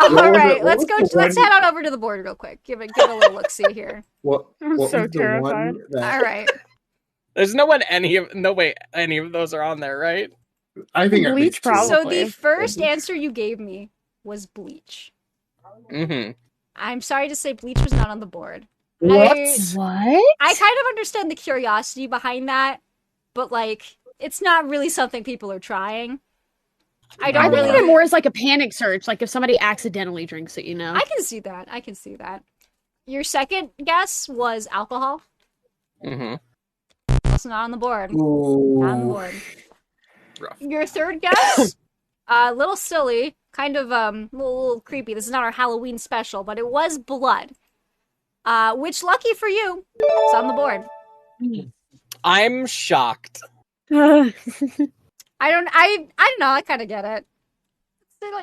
All right. Let's go. Let's head on over to the board real quick. Give a little look-see here. I'm so terrified. All right. There's no way any of those are on there, right? I think bleach probably. So the first answer you gave me was bleach. Mm-hmm. I'm sorry to say bleach was not on the board. What? I kind of understand the curiosity behind that, but it's not really something people are trying. I think of it more as like a panic search, like if somebody accidentally drinks it, I can see that. Your second guess was alcohol. Mm-hmm. That's not on the board. Ooh. Not on the board. Rough. Your third guess, a little silly, kind of a little creepy. This is not our Halloween special, but it was blood. Which, lucky for you, is on the board. I'm shocked. I don't know. I kind of get it.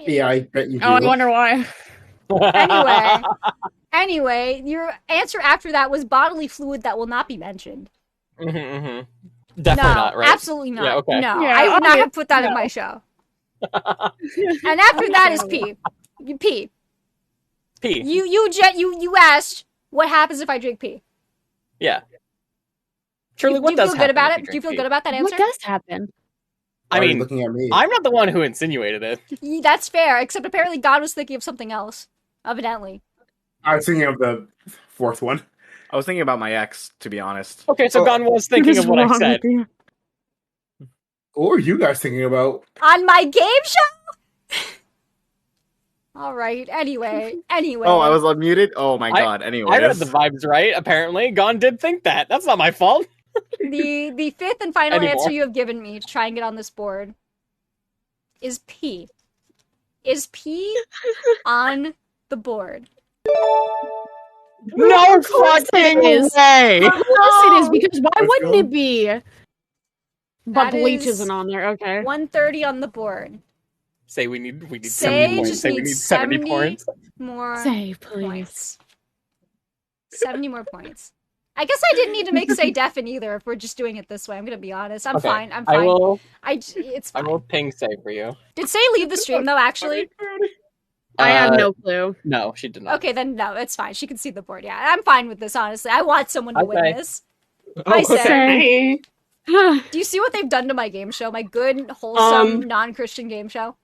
Yeah, I bet you do. Oh, I wonder why. Anyway, your answer after that was bodily fluid that will not be mentioned. Mm-hmm. Definitely not, right? Absolutely not. Yeah, okay. No, I would not have put that in my show. And after that is pee. Pee. Pee. You asked what happens if I drink pee. Yeah. Truly, what do you does feel good happen about if it? you Do you feel drink good about that answer? What does happen? I mean, looking at me. I'm not the one who insinuated it. That's fair, except apparently God was thinking of something else. Evidently. I was thinking of the fourth one. I was thinking about my ex, to be honest. Okay, so Gon was thinking of what I said. What were you guys thinking about? On my game show? Alright, anyway. Oh, I was unmuted? Oh my god, anyway. I read the vibes right, apparently. Gon did think that. That's not my fault. The fifth and final Anymore. answer you have given me to try and get on this board is P. Is P on the board? No Of course fucking it is. way! Of course it is, because why Let's wouldn't go. it be? But That bleach is isn't on there, okay. 130 on the board. Say we need Say 70 points. just Say we need need 70 points. More Say, please. points. 70 more points. I guess I didn't need to make say deafen either if we're just doing it this way. I'm gonna be honest. I'm Okay, fine. I'm I fine. will. It's I fine. will ping say for you. Did Say leave the stream though, actually? I have no clue. No, she did not. Okay, then no, it's fine. She can see the board. Yeah, I'm fine with this, honestly. I want someone to win Okay. this. Hi, Say. Okay. Do you see what they've done to my game show? My good, wholesome, non-Christian game show?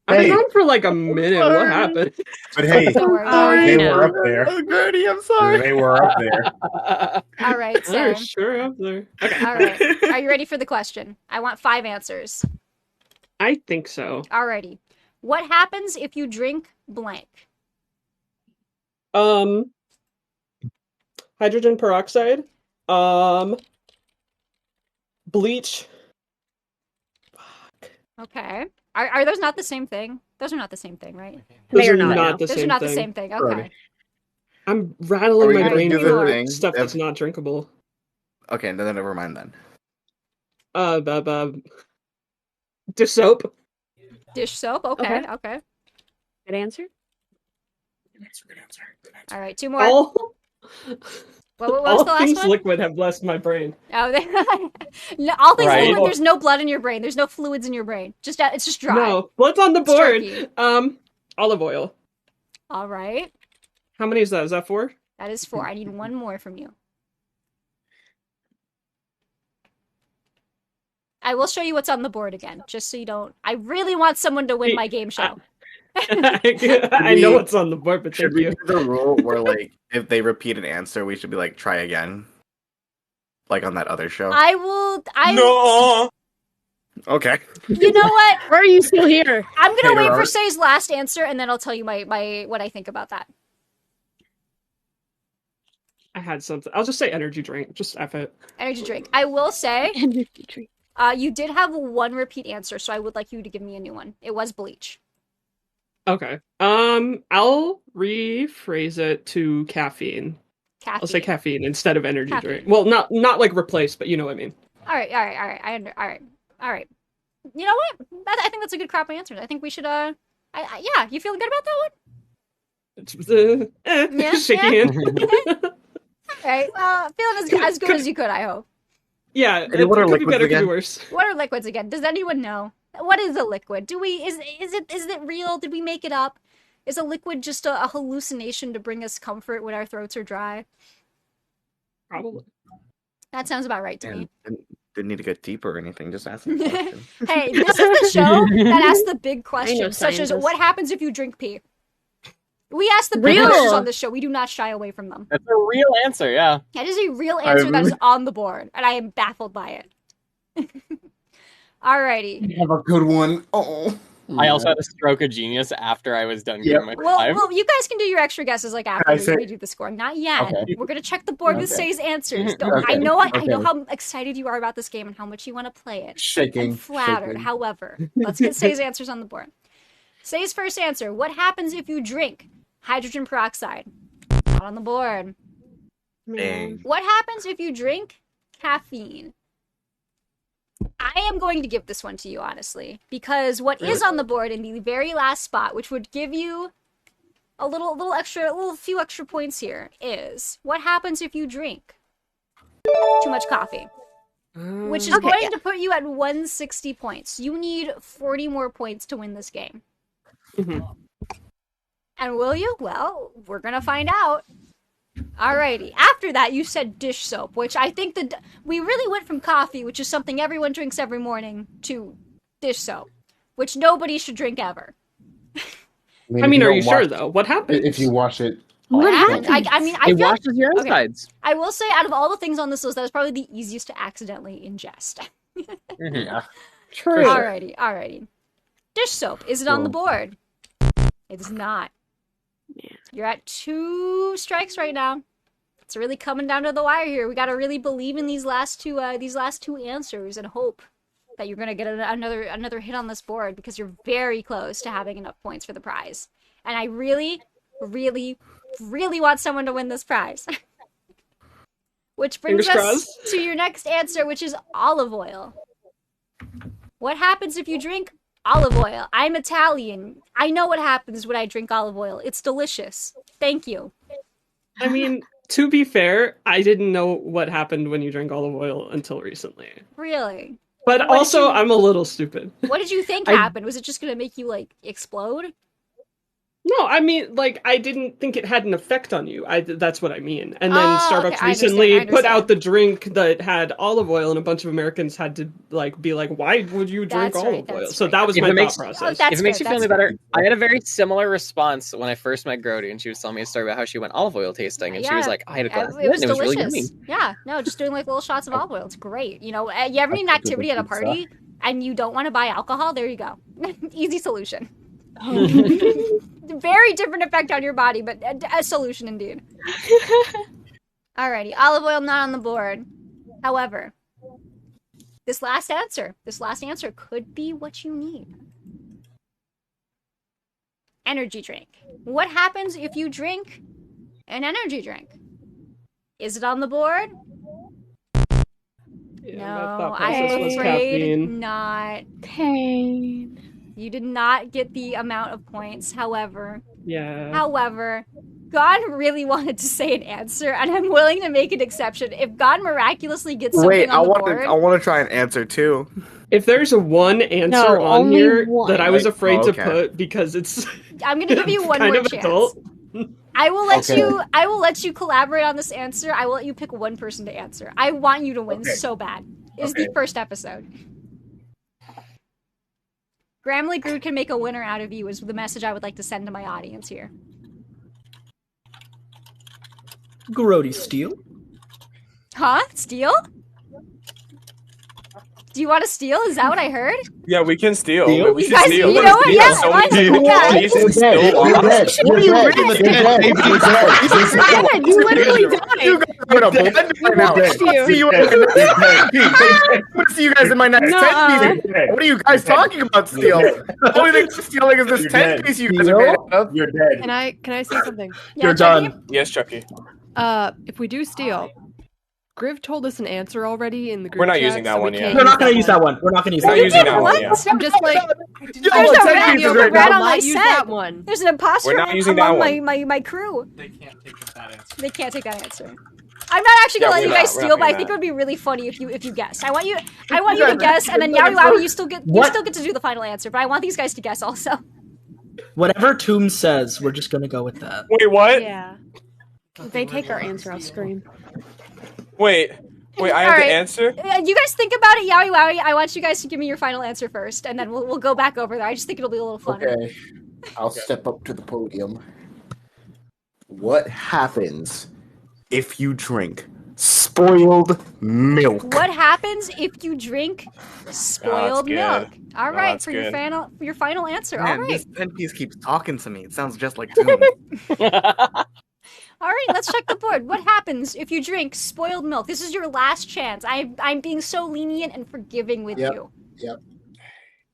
I've been Hey. on for like a minute. What happened? But hey, Don't worry. they were up there. Oh, Gertie, I'm sorry. They were up there. All right, They're Say. sure up there. Okay. All right. Are you ready for the question? I want 5 answers. I think so. Alrighty. What happens if you drink blank? Hydrogen peroxide. Bleach. Okay. Are those not the same thing? Those are not the same thing, right? Those They are are not, not no. the Those same are not thing. the same thing. Okay. Right. I'm rattling my brain do the for thing stuff that's not drinkable. Okay, then never mind then. Dish soap. Dish soap. Okay. Okay. Good answer. Good answer. All right, 2 more. All What was all the last things one? liquid have blessed my brain. Oh, no, all things Right. liquid. There's no blood in your brain. There's no fluids in your brain. It's just dry. No, what's on the It's board? jerky. Olive oil. All right. How many is that? Is that 4? That is 4. I need 1 more from you. I will show you what's on the board again, just so you don't. I really want someone to win my game show. I know what's on the board, but should we do the rule where, like, if they repeat an answer, we should be like, try again, like on that other show? No. Okay. You know what? Why are you still here? I'm gonna wait for Art. Say's last answer, and then I'll tell you my what I think about that. I had something. I'll just say energy drink. Just F it. Energy drink. I will say, Energy drink. you did have 1 repeat answer, so I would like you to give me a new one. It was bleach. Okay. I'll rephrase it to caffeine. I'll say caffeine instead of energy drink. Well, not like replace, but you know what I mean. All right. All right. You know what? I think that's a good crop of answers. I think we should. Yeah. You feeling good about that one? It's shaky hand. All right. Feeling as good as you could. I hope. Yeah. Hey, what are could be liquids better, again? could be worse. What are liquids again? Does anyone know? What is a liquid? Is it real? Did we make it up? Is a liquid just a hallucination to bring us comfort when our throats are dry? Probably. That sounds about right to me. Didn't need to get deeper or anything. Just ask the question. Hey, this is the show that asks the big questions, such as scientists. what happens if you drink pee? We ask the big Real. questions on this show. We do not shy away from them. That's a real answer, yeah. That is a real answer that is on the board, and I am baffled by it. Alrighty. Have a good one. Oh. I also had a stroke of genius after I was done giving my five. Well, you guys can do your extra guesses like after we do the scoring. Not yet. Okay. We're gonna check the board with Okay. Say's answers. Okay. I know Okay. how excited you are about this game and how much you want to play it. Shaking. I'm flattered. Shaking. However, let's get Say's answers on the board. Say's first answer: what happens if you drink hydrogen peroxide? Not on the board. Dang. What happens if you drink caffeine? I am going to give this one to you, honestly, because what is on the board in the very last spot, which would give you a few extra points here, is what happens if you drink too much coffee, which is going to put you at 160 points. You need 40 more points to win this game. And will you? Well, we're gonna find out. Alrighty. After that, you said dish soap, which I think we really went from coffee, which is something everyone drinks every morning, to dish soap, which nobody should drink ever. I mean, are you sure though? What happens if you wash it? What happened? I It feel washes your insides. I will say, out of all the things on this list, that was probably the easiest to accidentally ingest. Yeah. True. Alrighty. Dish soap. Is it on the board? It is not. You're at 2 strikes right now. It's really coming down to the wire here. We gotta really believe in these last two answers and hope that you're gonna get another hit on this board, because you're very close to having enough points for the prize. And I really, really, really want someone to win this prize. Which brings us to your next answer, which is olive oil. What happens if you drink olive oil? I'm Italian. I know what happens when I drink olive oil. It's delicious. Thank you. I mean, to be fair, I didn't know what happened when you drank olive oil until recently. Really? But also, I'm a little stupid. What did you think happened? Was it just gonna make you, like, explode? No, I mean, like, I didn't think it had an effect on you. That's what I mean. And then Starbucks okay, recently I understand. put out the drink that had olive oil, and a bunch of Americans had to, like, be like, why would you drink olive oil? So that was my thought process. If it makes you feel any better, I had a very similar response when I first met Grody, and she was telling me a story about how she went olive oil tasting, and she was like, I had a glass of it, and it was really yummy. Yeah, no, just doing, like, little shots of olive oil. It's great. You know, you ever need an activity at a party, and you don't want to buy alcohol? There you go. Easy solution. Very different effect on your body, but a solution indeed. Alrighty, olive oil not on the board. However, this last answer could be what you need. Energy drink. What happens if you drink An energy drink. Is it on the board? Yeah, No, I'm afraid not. Pain. You did not get the amount of points. However, Gon really wanted to say an answer, and I'm willing to make an exception. If Gon miraculously gets something on the board... I want to try an answer, too. If there's a one answer on here that I was afraid to okay. put because it's... I'm going to give you one more chance. Adult. I will let you collaborate on this answer. I will let you pick one person to answer. I want you to win so bad. It's the first episode. GRAMILY GREUD can make a winner out of you is the message I would like to send to my audience here. Grody steal? Huh? Steal? Do you want to steal? Is that what I heard? Yeah, we can steal. You We should guys, steal. you know what? Yeah, So why many not? people. Yeah. We should steal. You're dead. You're dead. You literally died. You guys are gonna blend right now. I'll see you in the next I'm gonna see you guys in my next 10 piece. What are you guys talking about, steal? The only thing stealing is this 10 piece you guys are made out of. You're dead. Can I say something? You're done. Yes, Chucky. If we do steal, Griv told us an answer already in the group We're not chat, using that so one we yet. can't We're not gonna use that one. We're not gonna use that one. We're not using that one yet. I'm just like, There's a rat, right rat on my use set. that one. There's an imposter We're not using among that my crew. They can't take that answer. They can't take that answer. I'm not actually gonna let you guys steal, but I think it would be really funny if you guessed. I want you to guess, and then Yowie Wowie, you still get to do the final answer. But I want these guys to guess also. Whatever Tomb says, we're just gonna go with that. Wait, what? Yeah. If they take our answer, I'll scream. Wait, I have to answer? You guys think about it, Yowie Wowie. I want you guys to give me your final answer first, and then we'll go back over there. I just think it'll be a little funny. Okay, I'll step up to the podium. What happens if you drink spoiled milk? What happens if you drink spoiled milk? All No, right, that's for good. your final answer. Man, All this right. 10 piece keeps talking to me. It sounds just like Toon. All right, let's check the board. What happens if you drink spoiled milk? This is your last chance. I'm being so lenient and forgiving with you. Yep.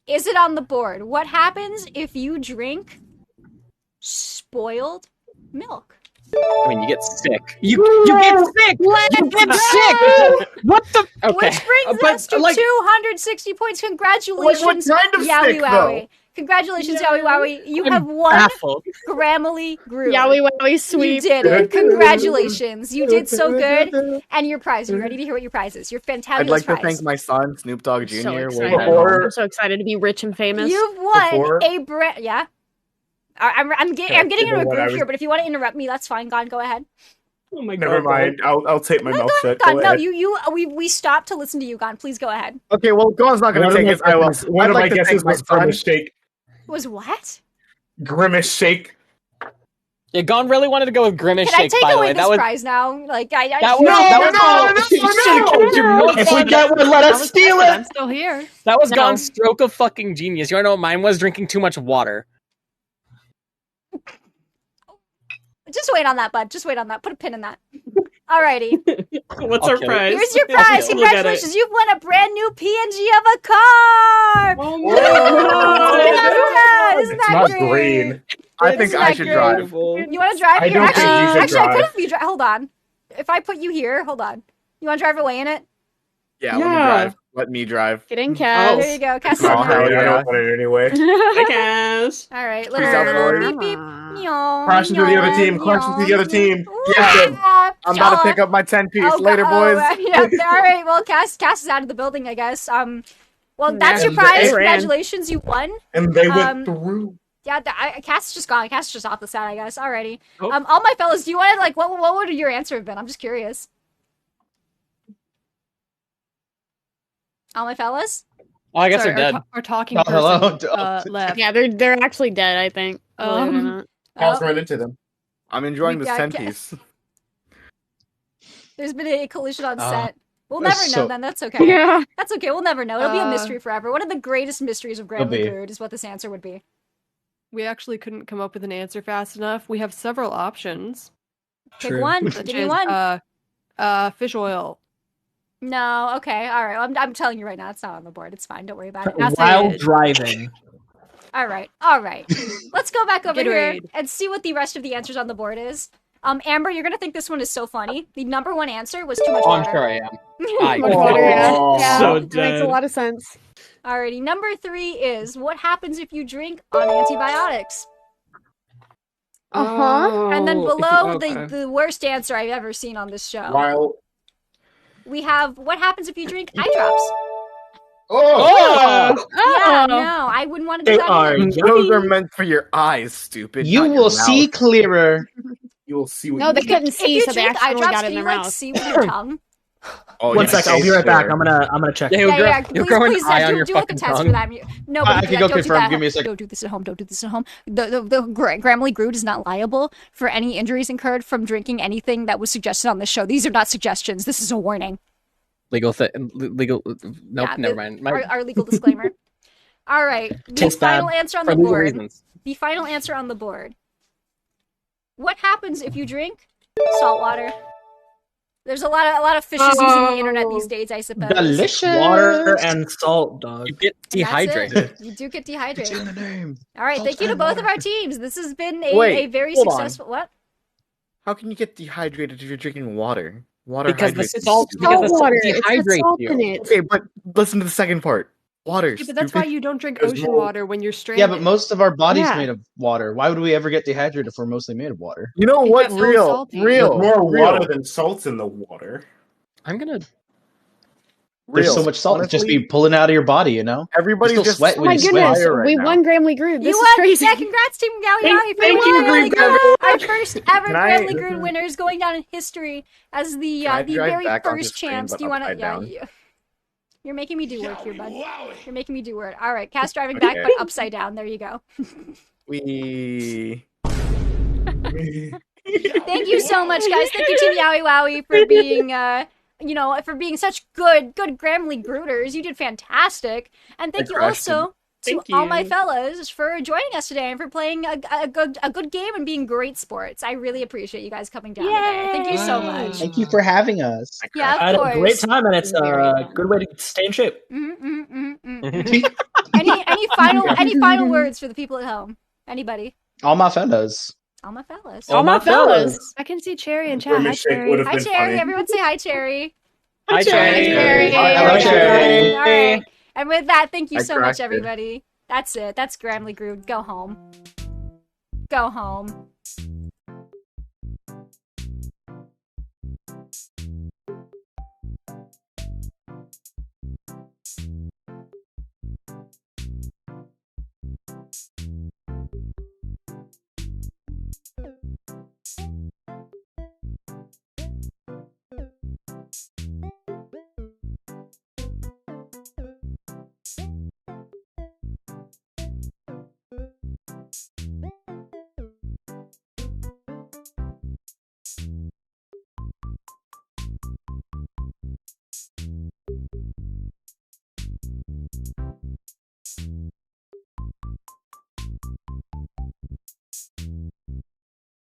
Is it on the board? What happens if you drink spoiled milk? I mean, you get sick. You get sick. You get sick. What the? Okay. Which brings us to 260 points. Congratulations, kind of Yowie sick, Wowie. though? Congratulations, Yowie Wowie. You have won baffled. GRAMILY GREUD. Yowie Wowie sweep. You did it. Congratulations. You did so good. And your prize. Are you ready to hear what your prize is? Your fantabulous I'd like prize. to thank my son, Snoop Dogg Jr. So way excited. back home. I'm so excited to be rich and famous. You've won Before- a brand. Yeah. I'm getting into a what I groove was- here, but if you want to interrupt me, that's fine. Go ahead. Oh my Never god. mind. I'll take my mouth shut. Gon, Go no, ahead. we stopped to listen to you, Gon. Please go ahead. Okay, well, Gon's not going One to of take my his. I will. guesses- One I'd of my like to guesses thank my was son. Grimace Shake. Was what? Grimace Shake. Yeah, Gon really wanted to go with Grimace Can I Shake, take by the away way. this That was prize now? Like, that was If we get one, let us steal I'm it. still here. That was No. Gon's stroke of fucking genius. You wanna know what mine was? Drinking too much water. Just wait on that, bud. Just wait on that. Put a pin in that. Alrighty. What's I'll our kill it. prize? Here's your prize. Look at it. Congratulations. You've won a brand new PNG of a car. Oh Yeah, isn't It's that not great? green. I think Isn't I that should great? drive. You want to drive? I Here, don't actually, think you should actually, I drive. could if you drive. Hold on. If I put you here, hold on. You want to drive away in it? Yeah, let me Yeah. drive. Let me drive. Get in, Cass. There you go. Cass. Oh, Oh, hell I yeah. don't want it anyway. Hi, Cass. All right, Peace out, little boys. beep beep. Crash into the other team. Crash into the other team. Yeah. I'm about to pick up my 10 piece. Later, boys. Yeah. All right. Well, Cass is out of the building, I guess. Well, that's your And prize. they ran. Congratulations, you won. And they went through. Yeah, Cass is just gone. Cass is just off the set, I guess. Alrighty. Oh. All my fellas, do you want to like what would your answer have been? I'm just curious. All my fellas. Oh, I guess Sorry, they're dead. Our talking Oh, person hello. left. Yeah, they're actually dead, I think. Believe it or not. Pass right into them. I'm enjoying We this got 10 Ca- piece. There's been a collision on Uh, set. We'll never know so- then. That's okay. Yeah. That's okay. We'll never know. It'll be a Uh, mystery forever. One of the greatest mysteries of GRAMILY be. GREUD is what this answer would be. We actually couldn't come up with an answer fast enough. We have several options. Pick True. one. Such Give me as, one. fish oil. No. Okay. All right. Well, I'm telling you right now, it's not on the board. It's fine. Don't worry about it. That's While it. driving. All right. Let's go back over here Gatorade. and see what the rest of the answers on the board is. Amber, you're gonna think this one is so funny. The number one answer was too much water. I'm sure I am. Too much water, yeah. So It makes a lot of sense. Alrighty, number 3 is what happens if you drink on antibiotics? And then below the worst answer I've ever seen on this show. While we have what happens if you drink eye drops? Oh! Yeah, no, I wouldn't want to do that either. Those are meant for your eyes, stupid. You will see clearer. You will see what No, they couldn't see, so they accidentally got it in their like, mouth. see with your tongue? Oh, one second, I'll be right back. I'm gonna check. Yeah, you're growing please, an eye on your do like a fucking test tongue. for that. No, but I can go confirm. Give me a second. Don't do this at home. Don't do this at home. The Gramily GREUD is not liable for any injuries incurred from drinking anything that was suggested on this show. These are not suggestions. This is a warning. Legal. Nope, never mind. Our legal disclaimer. All right. The final answer on the board. The final answer on the board. What happens if you drink salt water? There's a lot of fishes using the internet these days, I suppose. Delicious. Water and salt, dog. You get dehydrated. You do get dehydrated. It's in the name. All right, Salt thank you to and both water. of our teams. This has been a very successful. What? How can you get dehydrated if you're drinking water? Water Because the hydrates salt you. water. dehydrates It's salt you. in it. Okay, but listen to the second part. Water. Yeah, but that's why you don't drink There's ocean more- water when you're stranded. Yeah, but most of our body's Yeah. made of water. Why would we ever get dehydrated if we're mostly made of water? You know what? It's so Real. salty. There's more water than salt's in the water. I'm gonna. There's so much salt. It's just be pulling out of your body, you know? Everybody's Still just sweat Oh when my you goodness, sweat. we won Gramily GREUD. This You is won! crazy. Yeah, congrats, Team Gally Gally, for thank you, winning Green Gramily GREUD. Our first ever Can I- Gramily GREUD winner is going down in history as the Can I the drive very back onto first screen, champs. but Do you want to? upside Yeah, down? you're making me do work here, bud. You're making me do work. All right, cast driving back, but upside down. There you go. We. Thank you so much, guys. Thank you, Team Yowie Wowie, for being for being such good Gramily GREUDers. You did fantastic, and thank you also to all my fellas for joining us today and for playing a good game and being great sports. I really appreciate you guys coming down today. Thank you so much. Thank you for having us. Yeah, I of had course. a great time, and it's a good way to stay in shape. Any final words for the people at home? Anybody? All my fellas. All my fellas. All my fellas. I can see Cherry in chat. Hi, Cherry. Hi, Cherry. Everyone say hi, Cherry. Hi, Cherry. Hello, Cherry. All right. And with that, thank you I so much, corrected. everybody. That's it. That's Gramily GREUD. Go home. Go home.